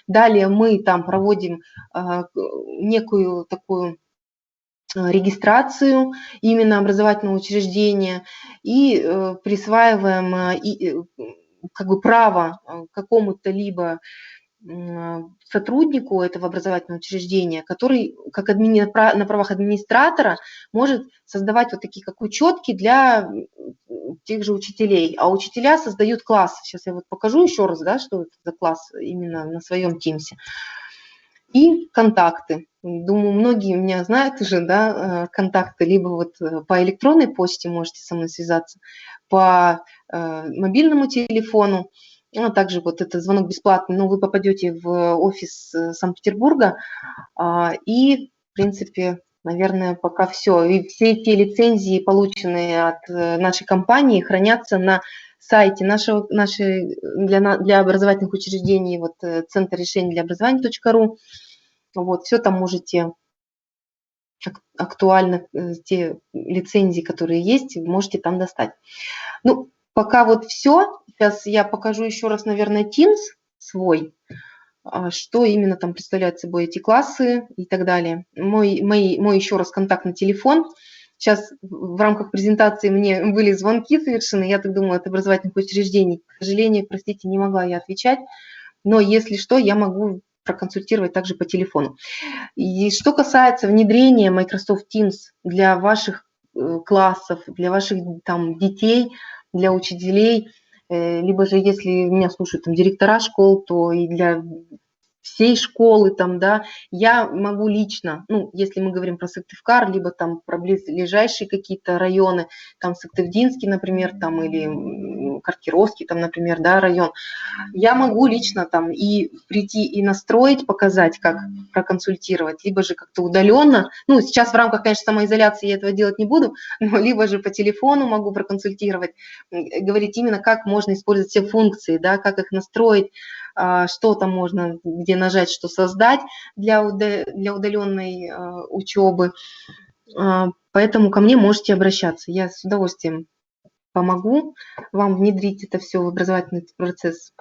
Speaker 5: Далее мы там проводим некую такую регистрацию именно образовательного учреждения и присваиваем как бы право какому-то либо сотруднику этого образовательного учреждения, который как на правах администратора может создавать вот такие как учетки для тех же учителей. А учителя создают класс. Сейчас я вот покажу еще раз, да, что это за класс именно на своем Teams. И контакты. Думаю, многие меня знают уже, да, контакты, либо вот по электронной почте можете со мной связаться, по мобильному телефону, а также вот это звонок бесплатный, но вы попадете в офис Санкт-Петербурга, и, в принципе, наверное, пока все. И все эти лицензии, полученные от нашей компании, хранятся на сайте для образовательных учреждений, вот Центр решений для образования.ру. Вот, все там можете актуально, те лицензии, которые есть, можете там достать. Ну, пока вот все. Сейчас я покажу еще раз, наверное, Teams свой, что именно там представляют собой эти классы и так далее. Мой еще раз контактный телефон. Сейчас в рамках презентации мне были звонки совершены, я так думаю, от образовательных учреждений. К сожалению, простите, не могла я отвечать, но если что, я могу проконсультировать также по телефону. И что касается внедрения Microsoft Teams для ваших классов, для ваших там детей, для учителей, либо же если меня слушают там директора школ, то и для всей школы там, да, я могу лично, ну, если мы говорим про Сыктывкар, либо там про близлежащие какие-то районы, там Сыктывдинский, например, там, или Картировский, там, например, да, район, я могу лично там и прийти и настроить, показать, как проконсультировать, либо же как-то удаленно, ну, сейчас в рамках, конечно, самоизоляции я этого делать не буду, но либо же по телефону могу проконсультировать, говорить именно, как можно использовать все функции, да, как их настроить, что там можно, где нажать, что создать для удаленной учебы. Поэтому ко мне можете обращаться. Я с удовольствием помогу вам внедрить это все в образовательный процесс.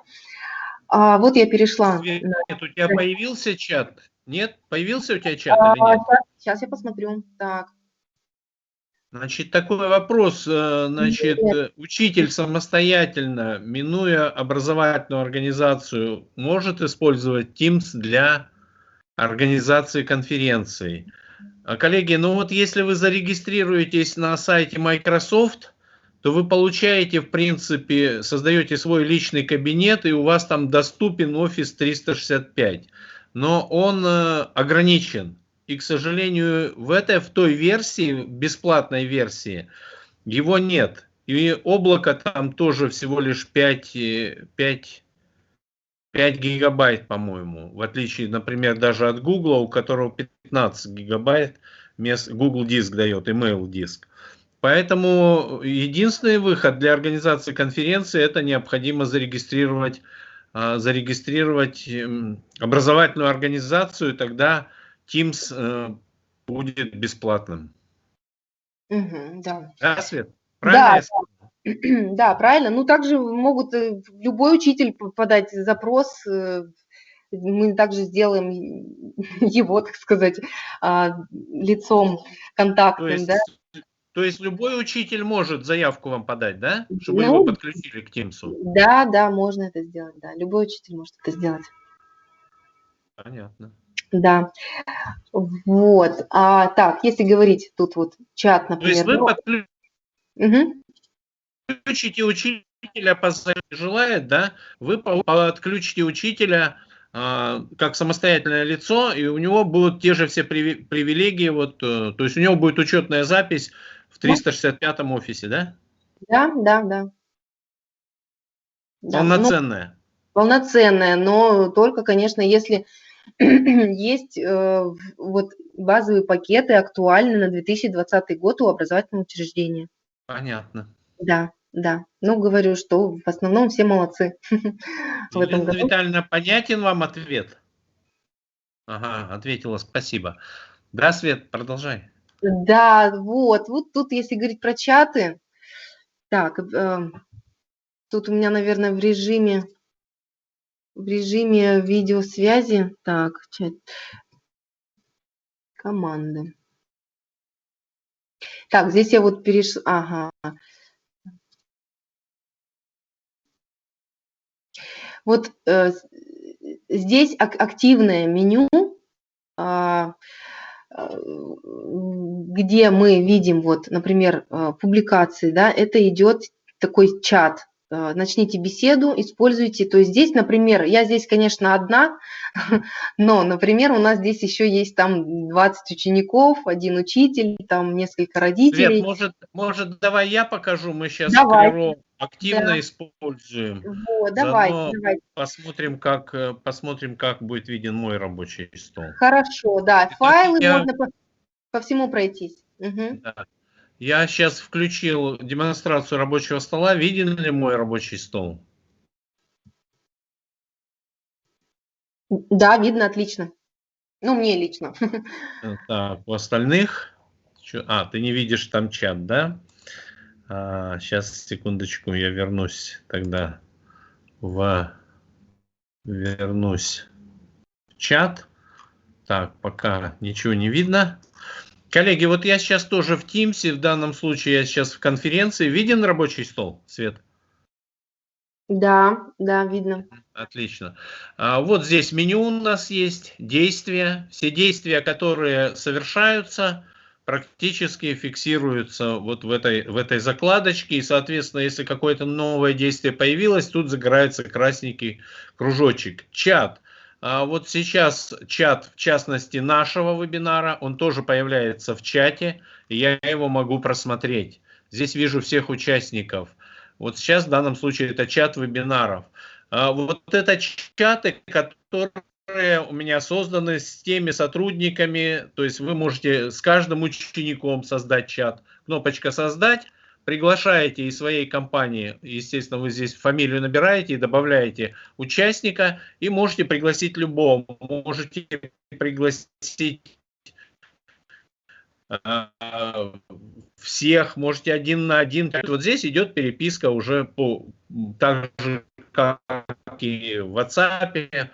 Speaker 5: Вот я перешла.
Speaker 1: Нет, у тебя появился чат? Нет? Появился у тебя чат или нет?
Speaker 5: Сейчас я посмотрю. Так.
Speaker 1: Значит, такой вопрос. Значит, учитель самостоятельно, минуя образовательную организацию, может использовать Teams для организации конференций. Коллеги, ну вот если вы зарегистрируетесь на сайте Microsoft, то вы получаете, в принципе, создаете свой личный кабинет, и у вас там доступен Office 365. Но он ограничен. И, к сожалению, в той версии, бесплатной версии, его нет. И облако там тоже всего лишь 5 гигабайт, по-моему. В отличие, например, даже от Google, у которого 15 гигабайт Google диск дает, email диск. Поэтому единственный выход для организации конференции — это необходимо зарегистрировать образовательную организацию, и тогда Teams будет бесплатным.
Speaker 5: Да.
Speaker 1: Да, Свет? Правильно?
Speaker 5: Да, да, правильно. Ну, также могут любой учитель подать запрос. Мы также сделаем его, так сказать, лицом контактным.
Speaker 1: То есть любой учитель может заявку вам подать, да? Чтобы его подключили к Teams?
Speaker 5: Да, да, можно это сделать. Да. Любой учитель может это сделать.
Speaker 1: Понятно.
Speaker 5: Да. Вот. Так, если говорить, тут вот чат, например.
Speaker 1: То есть вы подключите учителя по заявке, желает, да? Вы подключите учителя как самостоятельное лицо, и у него будут те же все привилегии, вот, то есть у него будет учетная запись в 365-м офисе, да?
Speaker 5: Да.
Speaker 1: Полноценная.
Speaker 5: Полноценная, но только, конечно, если есть вот базовые пакеты актуальны на 2020 год у образовательного учреждения.
Speaker 1: Понятно.
Speaker 5: Да. Ну, говорю, что в основном все молодцы в этом году.
Speaker 1: Витальевна, понятен вам ответ? Ага, ответила, спасибо. Да, Свет, продолжай.
Speaker 5: Да, вот тут, если говорить про чаты, Так, тут у меня, наверное, в режиме видеосвязи. Так, чат, команды. Так, здесь я вот перешла. Ага. Вот здесь активное меню, где мы видим, вот, например, публикации, да, это идет такой чат. Начните беседу, используйте. То есть здесь, например, я здесь, конечно, одна, но, например, у нас здесь еще есть там 20 учеников, один учитель, там несколько родителей.
Speaker 1: Свет, может, давай я покажу, мы сейчас
Speaker 5: Давай.
Speaker 1: Клеро активно
Speaker 5: Да.
Speaker 1: используем.
Speaker 5: Вот,
Speaker 1: Заодно
Speaker 5: давайте.
Speaker 1: посмотрим, как будет виден мой рабочий стол.
Speaker 5: Хорошо, да,
Speaker 1: Итак,
Speaker 5: файлы можно по всему пройтись. Угу.
Speaker 1: Да. Я сейчас включил демонстрацию рабочего стола. Виден ли мой рабочий стол?
Speaker 5: Да, видно, отлично. Ну, мне лично.
Speaker 1: Так, у остальных... ты не видишь там чат, да? Сейчас, секундочку, я вернусь тогда вернусь в чат. Так, пока ничего не видно. Коллеги, вот я сейчас тоже в Teams, в данном случае я сейчас в конференции. Виден рабочий стол, Свет?
Speaker 5: Да, видно.
Speaker 1: Отлично. Вот здесь меню у нас есть, действия. Все действия, которые совершаются, практически фиксируются вот в этой закладочке. И, соответственно, если какое-то новое действие появилось, тут загорается красненький кружочек. Чат. Вот сейчас чат, в частности, нашего вебинара, он тоже появляется в чате, и я его могу просмотреть. Здесь вижу всех участников. Вот сейчас в данном случае это чат вебинаров. Вот это чаты, которые у меня созданы с теми сотрудниками, то есть вы можете с каждым учеником создать чат. Кнопочка «Создать». Приглашаете из своей компании, естественно, вы здесь фамилию набираете и добавляете участника, и можете пригласить любого. Можете пригласить всех, можете один на один. Вот здесь идет переписка уже так же, как и в WhatsApp,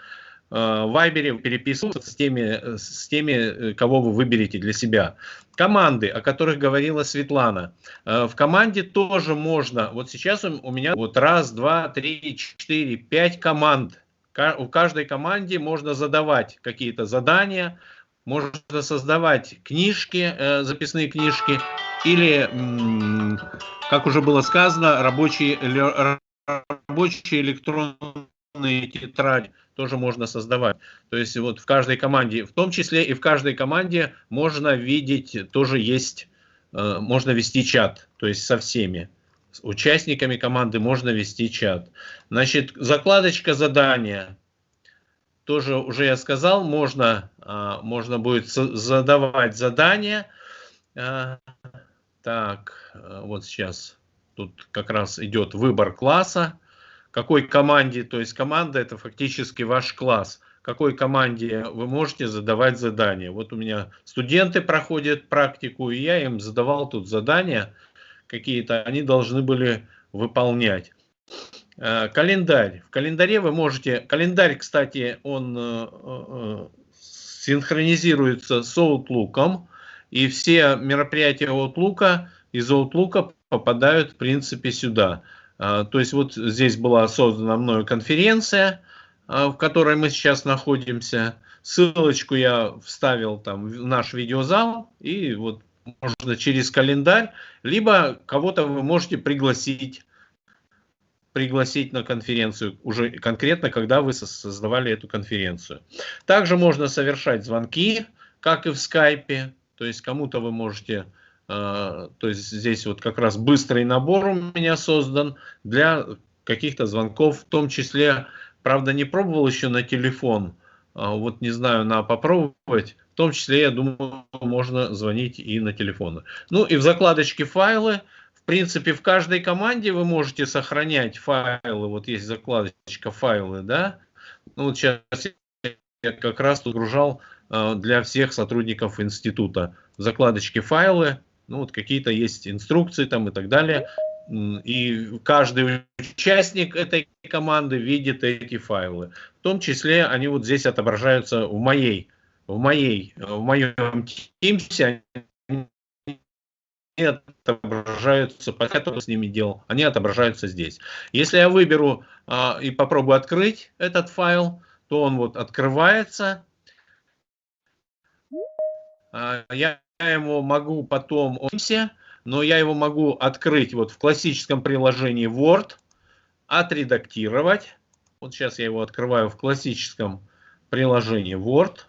Speaker 1: в Viber, переписываться с теми, кого вы выберете для себя. Команды, о которых говорила Светлана. В команде тоже можно, вот сейчас у меня вот 1, 2, 3, 4, 5 команд. У каждой команде можно задавать какие-то задания, можно создавать книжки, записные книжки, или, как уже было сказано, рабочие электронные тетради тоже можно создавать. То есть вот в каждой команде, в том числе и в каждой команде можно видеть, тоже есть, можно вести чат, то есть со всеми участниками команды можно вести чат. Значит, закладочка задания. Тоже уже я сказал, можно будет задавать задания. Так, вот сейчас тут как раз идет выбор класса. Какой команде, то есть команда это фактически ваш класс. Какой команде вы можете задавать задания. Вот у меня студенты проходят практику, и я им задавал тут задания какие-то, они должны были выполнять. Календарь. В календаре вы можете... Календарь, кстати, он синхронизируется с Outlook, и все мероприятия Outlook из Outlook попадают, в принципе, сюда. То есть вот здесь была создана мною конференция, в которой мы сейчас находимся. Ссылочку я вставил там в наш видеозал, и вот можно через календарь, либо кого-то вы можете пригласить на конференцию, уже конкретно, когда вы создавали эту конференцию. Также можно совершать звонки, как и в скайпе, то есть кому-то вы можете, то есть здесь вот как раз быстрый набор у меня создан для каких-то звонков, в том числе, правда, не пробовал еще на телефон, вот не знаю, надо попробовать, в том числе, я думаю, можно звонить и на телефоны. Ну и в закладочке файлы. В принципе, в каждой команде вы можете сохранять файлы. Вот есть закладочка файлы, да. Ну, вот сейчас я как раз загружал для всех сотрудников института. В закладочке файлы, ну, вот какие-то есть инструкции там и так далее. И каждый участник этой команды видит эти файлы. В том числе они вот здесь отображаются в моем Teams, они отображаются, пока я с ними делал, они отображаются здесь. Если я выберу и попробую открыть этот файл, то он вот открывается. Я его могу потом, но я его могу открыть вот в классическом приложении Word, отредактировать. Вот сейчас я его открываю в классическом приложении Word.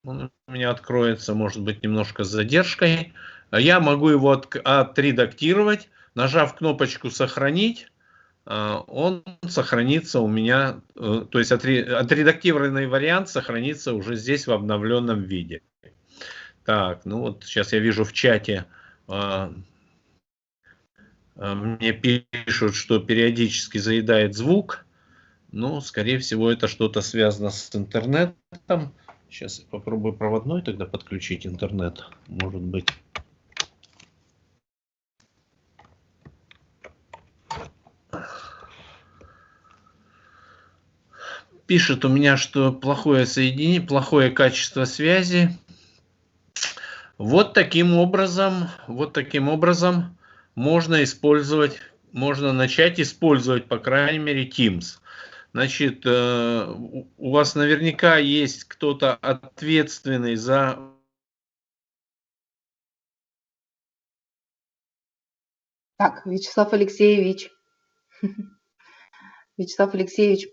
Speaker 1: Он у меня откроется, может быть, немножко с задержкой. Я могу его отредактировать, нажав кнопочку «Сохранить». Он сохранится у меня, то есть отредактированный вариант сохранится уже здесь в обновленном виде. Так, ну вот сейчас я вижу в чате, мне пишут, что периодически заедает звук. Ну, скорее всего, это что-то связано с интернетом. Сейчас я попробую проводной тогда подключить интернет, может быть. Пишет у меня, что плохое соединение, плохое качество связи. Вот таким образом можно начать использовать, по крайней мере, Teams. Значит, у вас наверняка есть кто-то ответственный за...
Speaker 5: Так, Вячеслав Алексеевич. Вячеслав Алексеевич.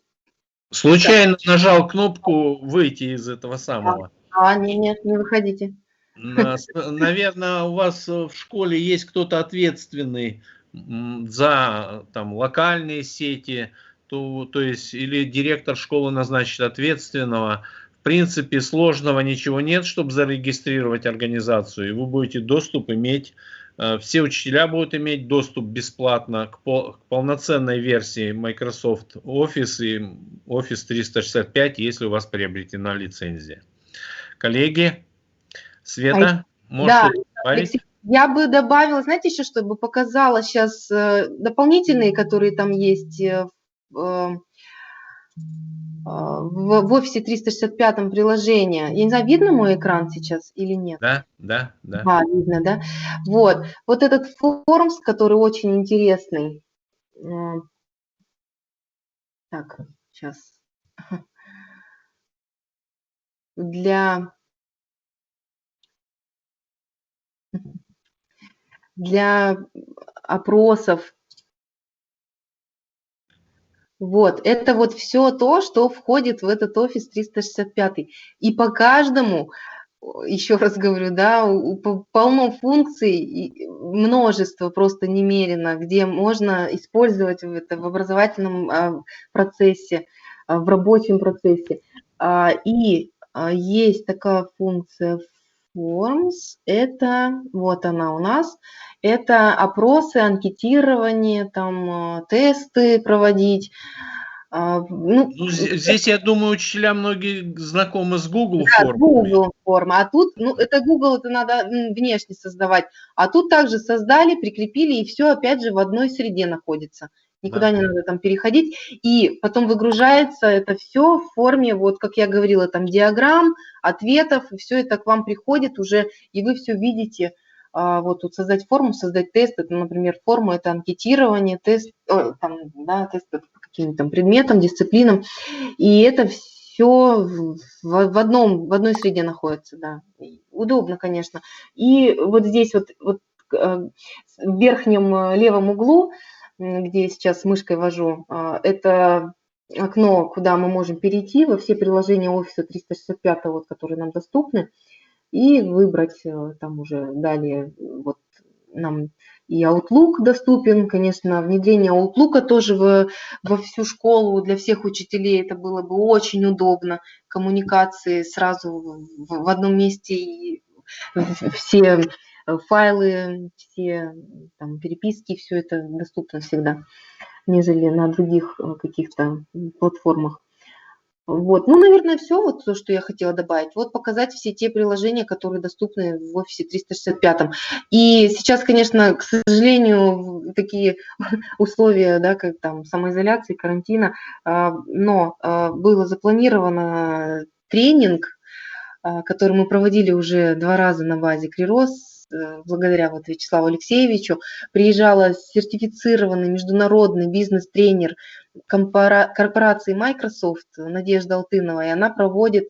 Speaker 1: Случайно нажал кнопку «Выйти из этого самого».
Speaker 5: Нет, не выходите.
Speaker 1: Наверное, у вас в школе есть кто-то ответственный за там локальные сети, то есть или директор школы назначит ответственного. В принципе, сложного ничего нет, чтобы зарегистрировать организацию, и вы будете доступ иметь, все учителя будут иметь доступ бесплатно к полноценной версии Microsoft Office и Office 365, если у вас приобретена лицензия. Коллеги, Света,
Speaker 5: да,
Speaker 1: добавить?
Speaker 5: Я бы добавила, знаете, еще, чтобы показала сейчас дополнительные, которые там есть в офисе 365 приложения. Я не знаю, видно мой экран сейчас или нет?
Speaker 1: Да.
Speaker 5: Видно, да? Вот этот Forms, который очень интересный. Так, сейчас. Для опросов. Вот, это вот все то, что входит в этот Office 365. И по каждому, еще раз говорю, да, полно функций, множество просто немерено, где можно использовать это в образовательном процессе, в рабочем процессе. И есть такая функция Forms, это вот она у нас, это опросы, анкетирование, там тесты проводить.
Speaker 1: Здесь, я думаю, учителя многие знакомы с Google
Speaker 5: формой. Google форма, а тут, это Google, это надо внешне создавать, а тут также создали, прикрепили, и все опять же в одной среде находится. Никуда не надо там переходить, и потом выгружается это все в форме, вот как я говорила, там диаграмм, ответов, и все это к вам приходит уже, и вы все видите. Вот тут создать форму, создать тест, это, например, форма, это анкетирование, тест, тест по каким-то там предметам, дисциплинам, и это все в одной среде находится, да, удобно, конечно. И вот здесь вот в верхнем левом углу, где я сейчас мышкой вожу, это окно, куда мы можем перейти во все приложения Office 365, вот, которые нам доступны, и выбрать там уже далее, вот нам и Outlook доступен, конечно, внедрение Outlook тоже во всю школу, для всех учителей это было бы очень удобно, коммуникации сразу в одном месте, и все файлы, все там переписки, все это доступно всегда, нежели на других каких-то платформах. Вот, ну, наверное, все, вот то, что я хотела добавить. Вот показать все те приложения, которые доступны в офисе 365. И сейчас, конечно, к сожалению, такие условия, да, как там самоизоляции, карантина, но было запланировано тренинг, который мы проводили уже 2 раза на базе Крирос, благодаря вот Вячеславу Алексеевичу. Приезжала сертифицированный международный бизнес-тренер корпорации Microsoft Надежда Алтынова, и она проводит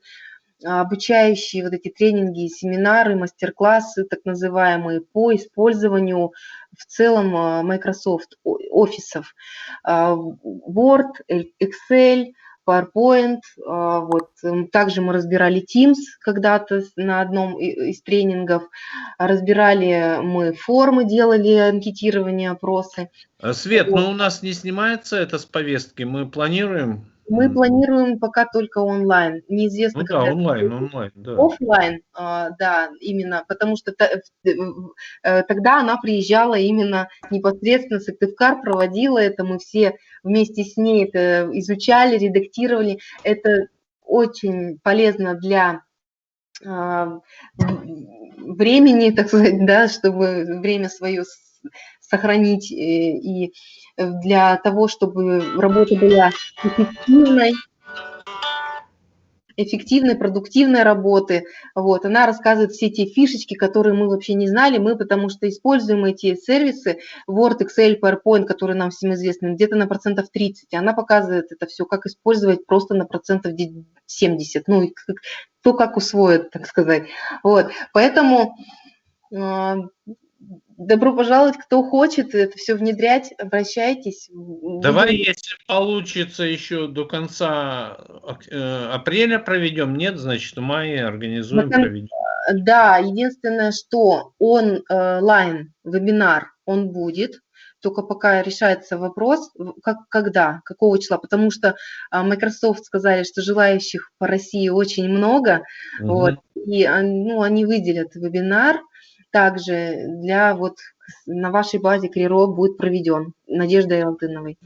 Speaker 5: обучающие вот эти тренинги, семинары, мастер-классы, так называемые, по использованию в целом Microsoft офисов. Word, Excel, PowerPoint. Вот. Также мы разбирали Teams когда-то на одном из тренингов. Разбирали мы формы, делали анкетирование, опросы.
Speaker 1: Свет, но у нас не снимается это с повестки, мы планируем?
Speaker 5: Мы планируем пока только онлайн. Неизвестно,
Speaker 1: Ну да, онлайн, да.
Speaker 5: Оффлайн, да, именно, потому что тогда она приезжала именно непосредственно, Сыктывкар проводила это, мы все вместе с ней это изучали, редактировали. Это очень полезно для времени, так сказать, да, чтобы время свое сохранить и для того, чтобы работа была эффективной, продуктивной работы. Вот. Она рассказывает все те фишечки, которые мы вообще не знали, мы потому что используем эти сервисы Word, Excel, PowerPoint, которые нам всем известны, где-то на 30%. Она показывает это все, как использовать просто на 70%, ну, и кто как усвоит, так сказать. Вот. Поэтому добро пожаловать, кто хочет это все внедрять, обращайтесь.
Speaker 1: Давай, если получится, еще до конца апреля проведем. Нет, значит, в мае организуем, проведем.
Speaker 5: Да, единственное, что онлайн-вебинар, он будет, только пока решается вопрос, когда, какого числа, потому что Microsoft сказали, что желающих по России очень много, вот, и они выделят вебинар. Также для вот на вашей базе Криро будет проведен Надеждой Алтыновой.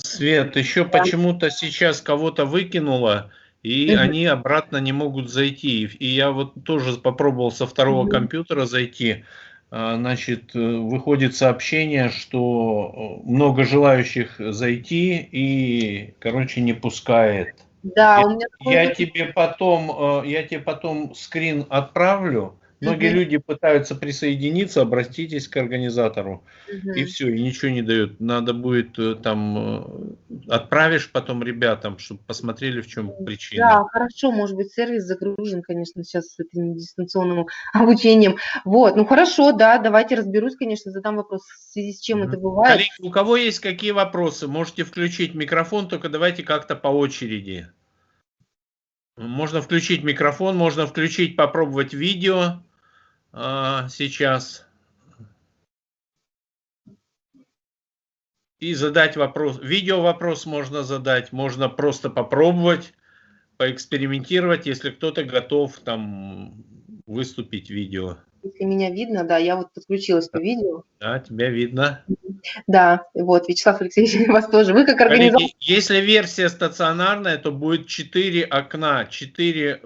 Speaker 1: Свет, еще почему-то сейчас кого-то выкинуло, и они обратно не могут зайти. И я вот тоже попробовал со второго компьютера зайти. Значит, выходит сообщение, что много желающих зайти и, короче, не пускает.
Speaker 5: Да, у меня
Speaker 1: я тебе потом скрин отправлю. Многие люди пытаются присоединиться, обратитесь к организатору, и все, и ничего не дают. Надо будет там, отправишь потом ребятам, чтобы посмотрели, в чем причина.
Speaker 5: Да, хорошо, может быть, сервис загружен, конечно, сейчас с этим дистанционным обучением. Вот, ну хорошо, да, давайте разберусь, конечно, задам вопрос, в связи с чем это бывает.
Speaker 1: Коллеги, у кого есть какие вопросы, можете включить микрофон, только давайте как-то по очереди. Можно включить микрофон, можно включить, попробовать видео. Сейчас и задать вопрос. Видео вопрос можно задать, можно просто попробовать, поэкспериментировать, если кто-то готов там выступить видео.
Speaker 5: Если меня видно, да, я вот подключилась по видео.
Speaker 1: Да, тебя видно.
Speaker 5: Да, вот, Вячеслав Алексеевич, вас тоже. Вы как организатор.
Speaker 1: Если версия стационарная, то будет 4 окна, 4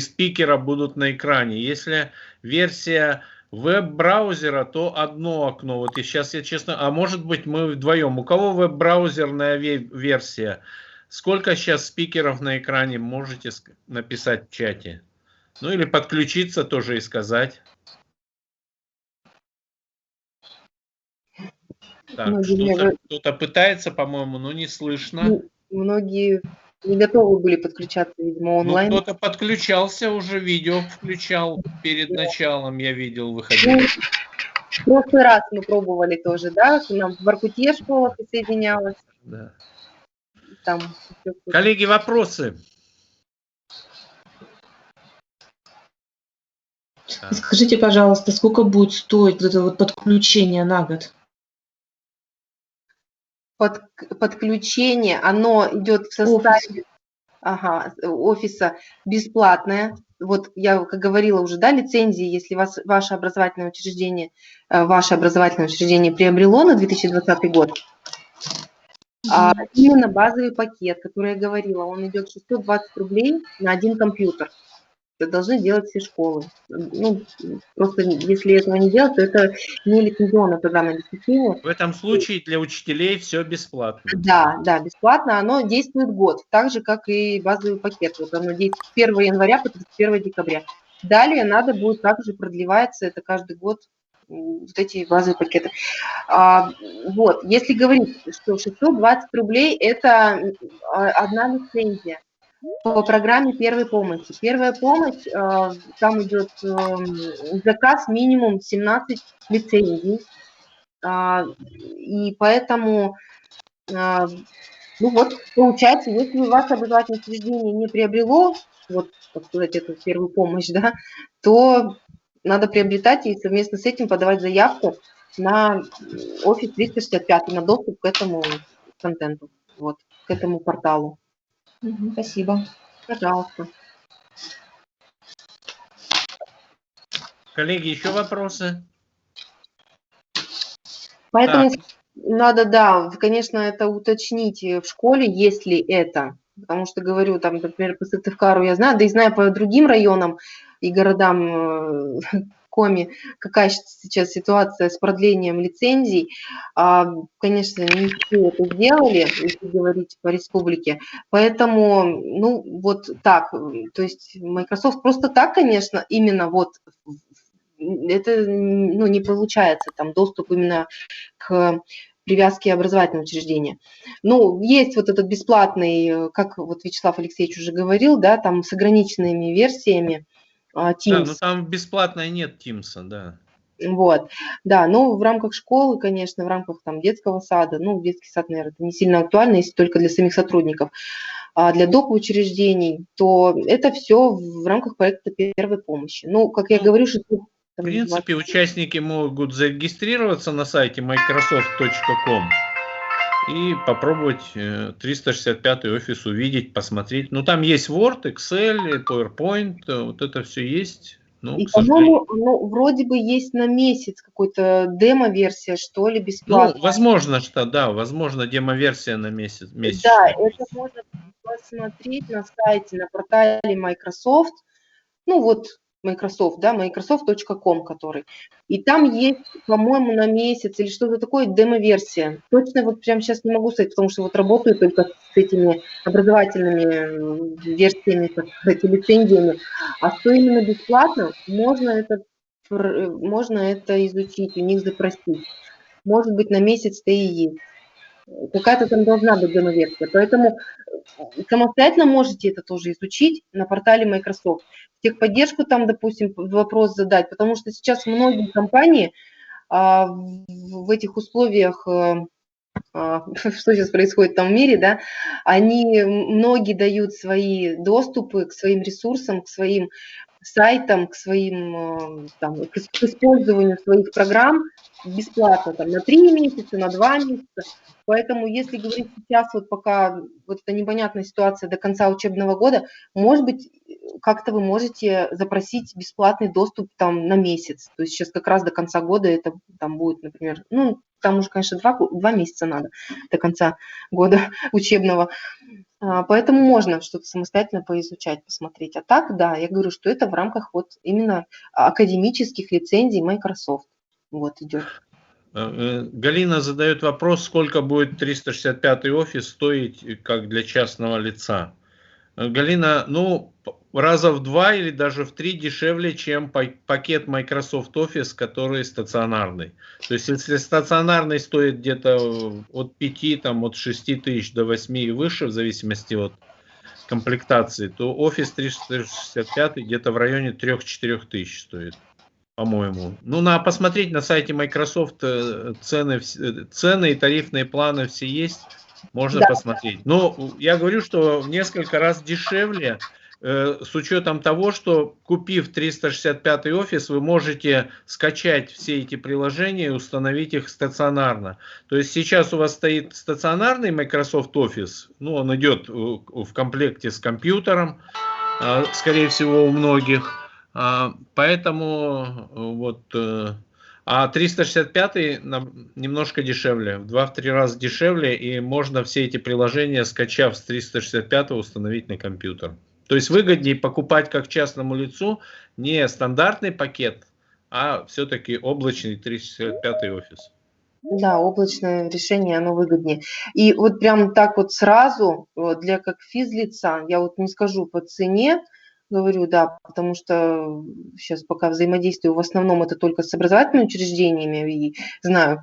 Speaker 1: спикера будут на экране. Если версия веб-браузера, то одно окно. Вот и сейчас я честно... А может быть мы вдвоем. У кого веб-браузерная версия? Сколько сейчас спикеров на экране? Можете написать в чате. Ну или подключиться тоже и сказать. Так, кто-то пытается, по-моему, но не слышно.
Speaker 5: Многие не готовы были подключаться, видимо, онлайн.
Speaker 1: Ну, кто-то подключался уже, видео включал перед началом, я видел, выходил.
Speaker 5: В прошлый раз мы пробовали тоже, да, нам в Воркуте школа присоединялась.
Speaker 1: Да.
Speaker 5: Там.
Speaker 1: Коллеги, вопросы?
Speaker 7: Скажите, пожалуйста, сколько будет стоить вот это вот подключение на год?
Speaker 5: Подключение, оно идет в составе офиса бесплатное. Вот я, как говорила уже, да, лицензии, если ваше образовательное учреждение приобрело на 2020 год, Именно базовый пакет, который я говорила, он идет 620 рублей на один компьютер. Это должны делать все школы. Ну, просто если этого не делать, то это не лицензионное программное обеспечение.
Speaker 1: В этом случае для учителей все бесплатно.
Speaker 5: Да, да, бесплатно. Оно действует год, так же, как и базовый пакет. Вот оно действует с 1 января по 31 декабря. Далее надо будет также продлеваться, это каждый год, вот эти базовые пакеты. Вот, если говорить, что 620 рублей – это одна лицензия по программе первой помощи. Первая помощь, там идет заказ минимум 17 лицензий, и поэтому, ну вот, получается, если у вас образовательное учреждение не приобрело, вот, так сказать, эту первую помощь, да, то надо приобретать и совместно с этим подавать заявку на Office 365, на доступ к этому контенту, вот, к этому порталу.
Speaker 7: Спасибо.
Speaker 5: Пожалуйста.
Speaker 1: Коллеги, еще вопросы?
Speaker 5: Поэтому
Speaker 1: Так.
Speaker 5: надо, да, конечно, это уточнить в школе, если это. Потому что, говорю, там, например, по Сыктывкару я знаю, да и знаю по другим районам и городам Коми, какая сейчас ситуация с продлением лицензий. Конечно, не все это сделали, если говорить по республике. Поэтому, ну, вот так. То есть Microsoft просто так, конечно, именно вот это, ну, не получается, там, доступ именно к привязки образовательного учреждения. Ну, есть вот этот бесплатный, как вот Вячеслав Алексеевич уже говорил, да, там с ограниченными версиями Teams.
Speaker 1: Да, но там бесплатно нет Teams, да.
Speaker 5: Вот, да, но в рамках школы, конечно, в рамках там детского сада, ну, детский сад, наверное, это не сильно актуально, если только для самих сотрудников, а для доп. Учреждений, то это все в рамках проекта первой помощи. Ну, как я говорю, что...
Speaker 1: В принципе, участники могут зарегистрироваться на сайте microsoft.com и попробовать 365 офис увидеть, посмотреть. Ну, там есть Word, Excel, PowerPoint, вот это все есть. Ну,
Speaker 5: и, по-моему, ну, вроде бы есть на месяц какой-то демо-версия, что ли, бесплатно.
Speaker 1: Ну, возможно, что да, возможно, демо-версия на месяц.
Speaker 5: Да, это можно посмотреть на сайте, на портале Microsoft. Ну, вот Microsoft, да, microsoft.com, который. И там есть, по-моему, на месяц или что-то такое, демо-версия. Точно вот прямо сейчас не могу сказать, потому что вот работаю только с этими образовательными версиями, так сказать, лицензиями. А что именно бесплатно, можно это изучить, у них запросить. Может быть, на месяц-то и есть. Какая-то там должна быть демо-версия. Поэтому самостоятельно можете это тоже изучить на портале Microsoft. Техподдержку там, допустим, вопрос задать, потому что сейчас многие компании в этих условиях, что сейчас происходит там в мире, да, многие дают свои доступы к своим ресурсам, к своим сайтам, к своим, там, к использованию своих программ бесплатно, там, на 3 месяца, на 2 месяца. Поэтому, если говорить сейчас, вот пока вот эта непонятная ситуация до конца учебного года, может быть, как-то вы можете запросить бесплатный доступ там на месяц. То есть сейчас как раз до конца года это там будет, например, ну, там уже, конечно, 2 месяца надо до конца года учебного. Поэтому можно что-то самостоятельно поизучать, посмотреть. А так, да, я говорю, что это в рамках вот именно академических лицензий Microsoft. Вот идет.
Speaker 1: Галина задает вопрос, сколько будет 365 офис стоить как для частного лица. Галина, ну, раза в 2 или даже в 3 дешевле, чем пакет Microsoft Office, который стационарный. То есть, если стационарный стоит где-то от 5, там, от 6 тысяч до 8 и выше, в зависимости от комплектации, то Office 365 где-то в районе 3-4 тысяч стоит, по-моему. Ну, посмотреть на сайте Microsoft цены и тарифные планы все есть. Можно посмотреть. Но я говорю, что в несколько раз дешевле, с учетом того, что купив 365 офис, вы можете скачать все эти приложения и установить их стационарно. То есть сейчас у вас стоит стационарный Microsoft Office, ну, он идет в комплекте с компьютером, скорее всего, у многих. Поэтому вот А 365 немножко дешевле, в 2-3 раза дешевле, и можно все эти приложения, скачав с 365, установить на компьютер. То есть выгоднее покупать как частному лицу не стандартный пакет, а все-таки облачный 365 офис.
Speaker 5: Да, облачное решение, оно выгоднее. И вот прям так вот сразу, для как физлица, я вот не скажу по цене, говорю, да, потому что сейчас пока взаимодействую в основном это только с образовательными учреждениями и знаю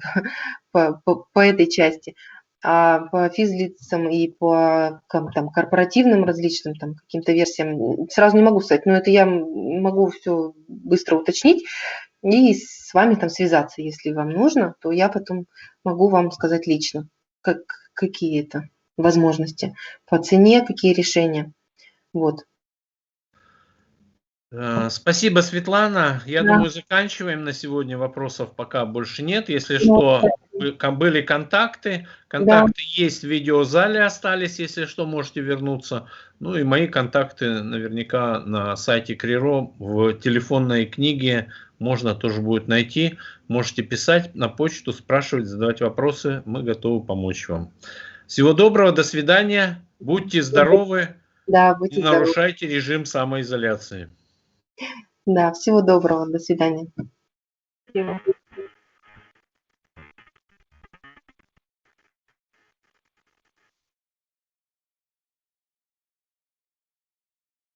Speaker 5: по этой части, а по физлицам и по там, корпоративным различным там каким-то версиям сразу не могу сказать, но это я могу все быстро уточнить и с вами там связаться, если вам нужно, то я потом могу вам сказать лично, какие это возможности по цене, какие решения. Вот.
Speaker 1: Спасибо, Светлана. Я думаю, заканчиваем на сегодня. Вопросов пока больше нет. Если что, были контакты. Контакты есть в видеозале, остались. Если что, можете вернуться. Ну и мои контакты наверняка на сайте Криро в телефонной книге можно тоже будет найти. Можете писать на почту, спрашивать, задавать вопросы. Мы готовы помочь вам. Всего доброго, до свидания. Будьте здоровы.
Speaker 5: Да, будьте
Speaker 1: не нарушайте режим самоизоляции.
Speaker 5: Да, всего доброго, до свидания.
Speaker 2: Спасибо.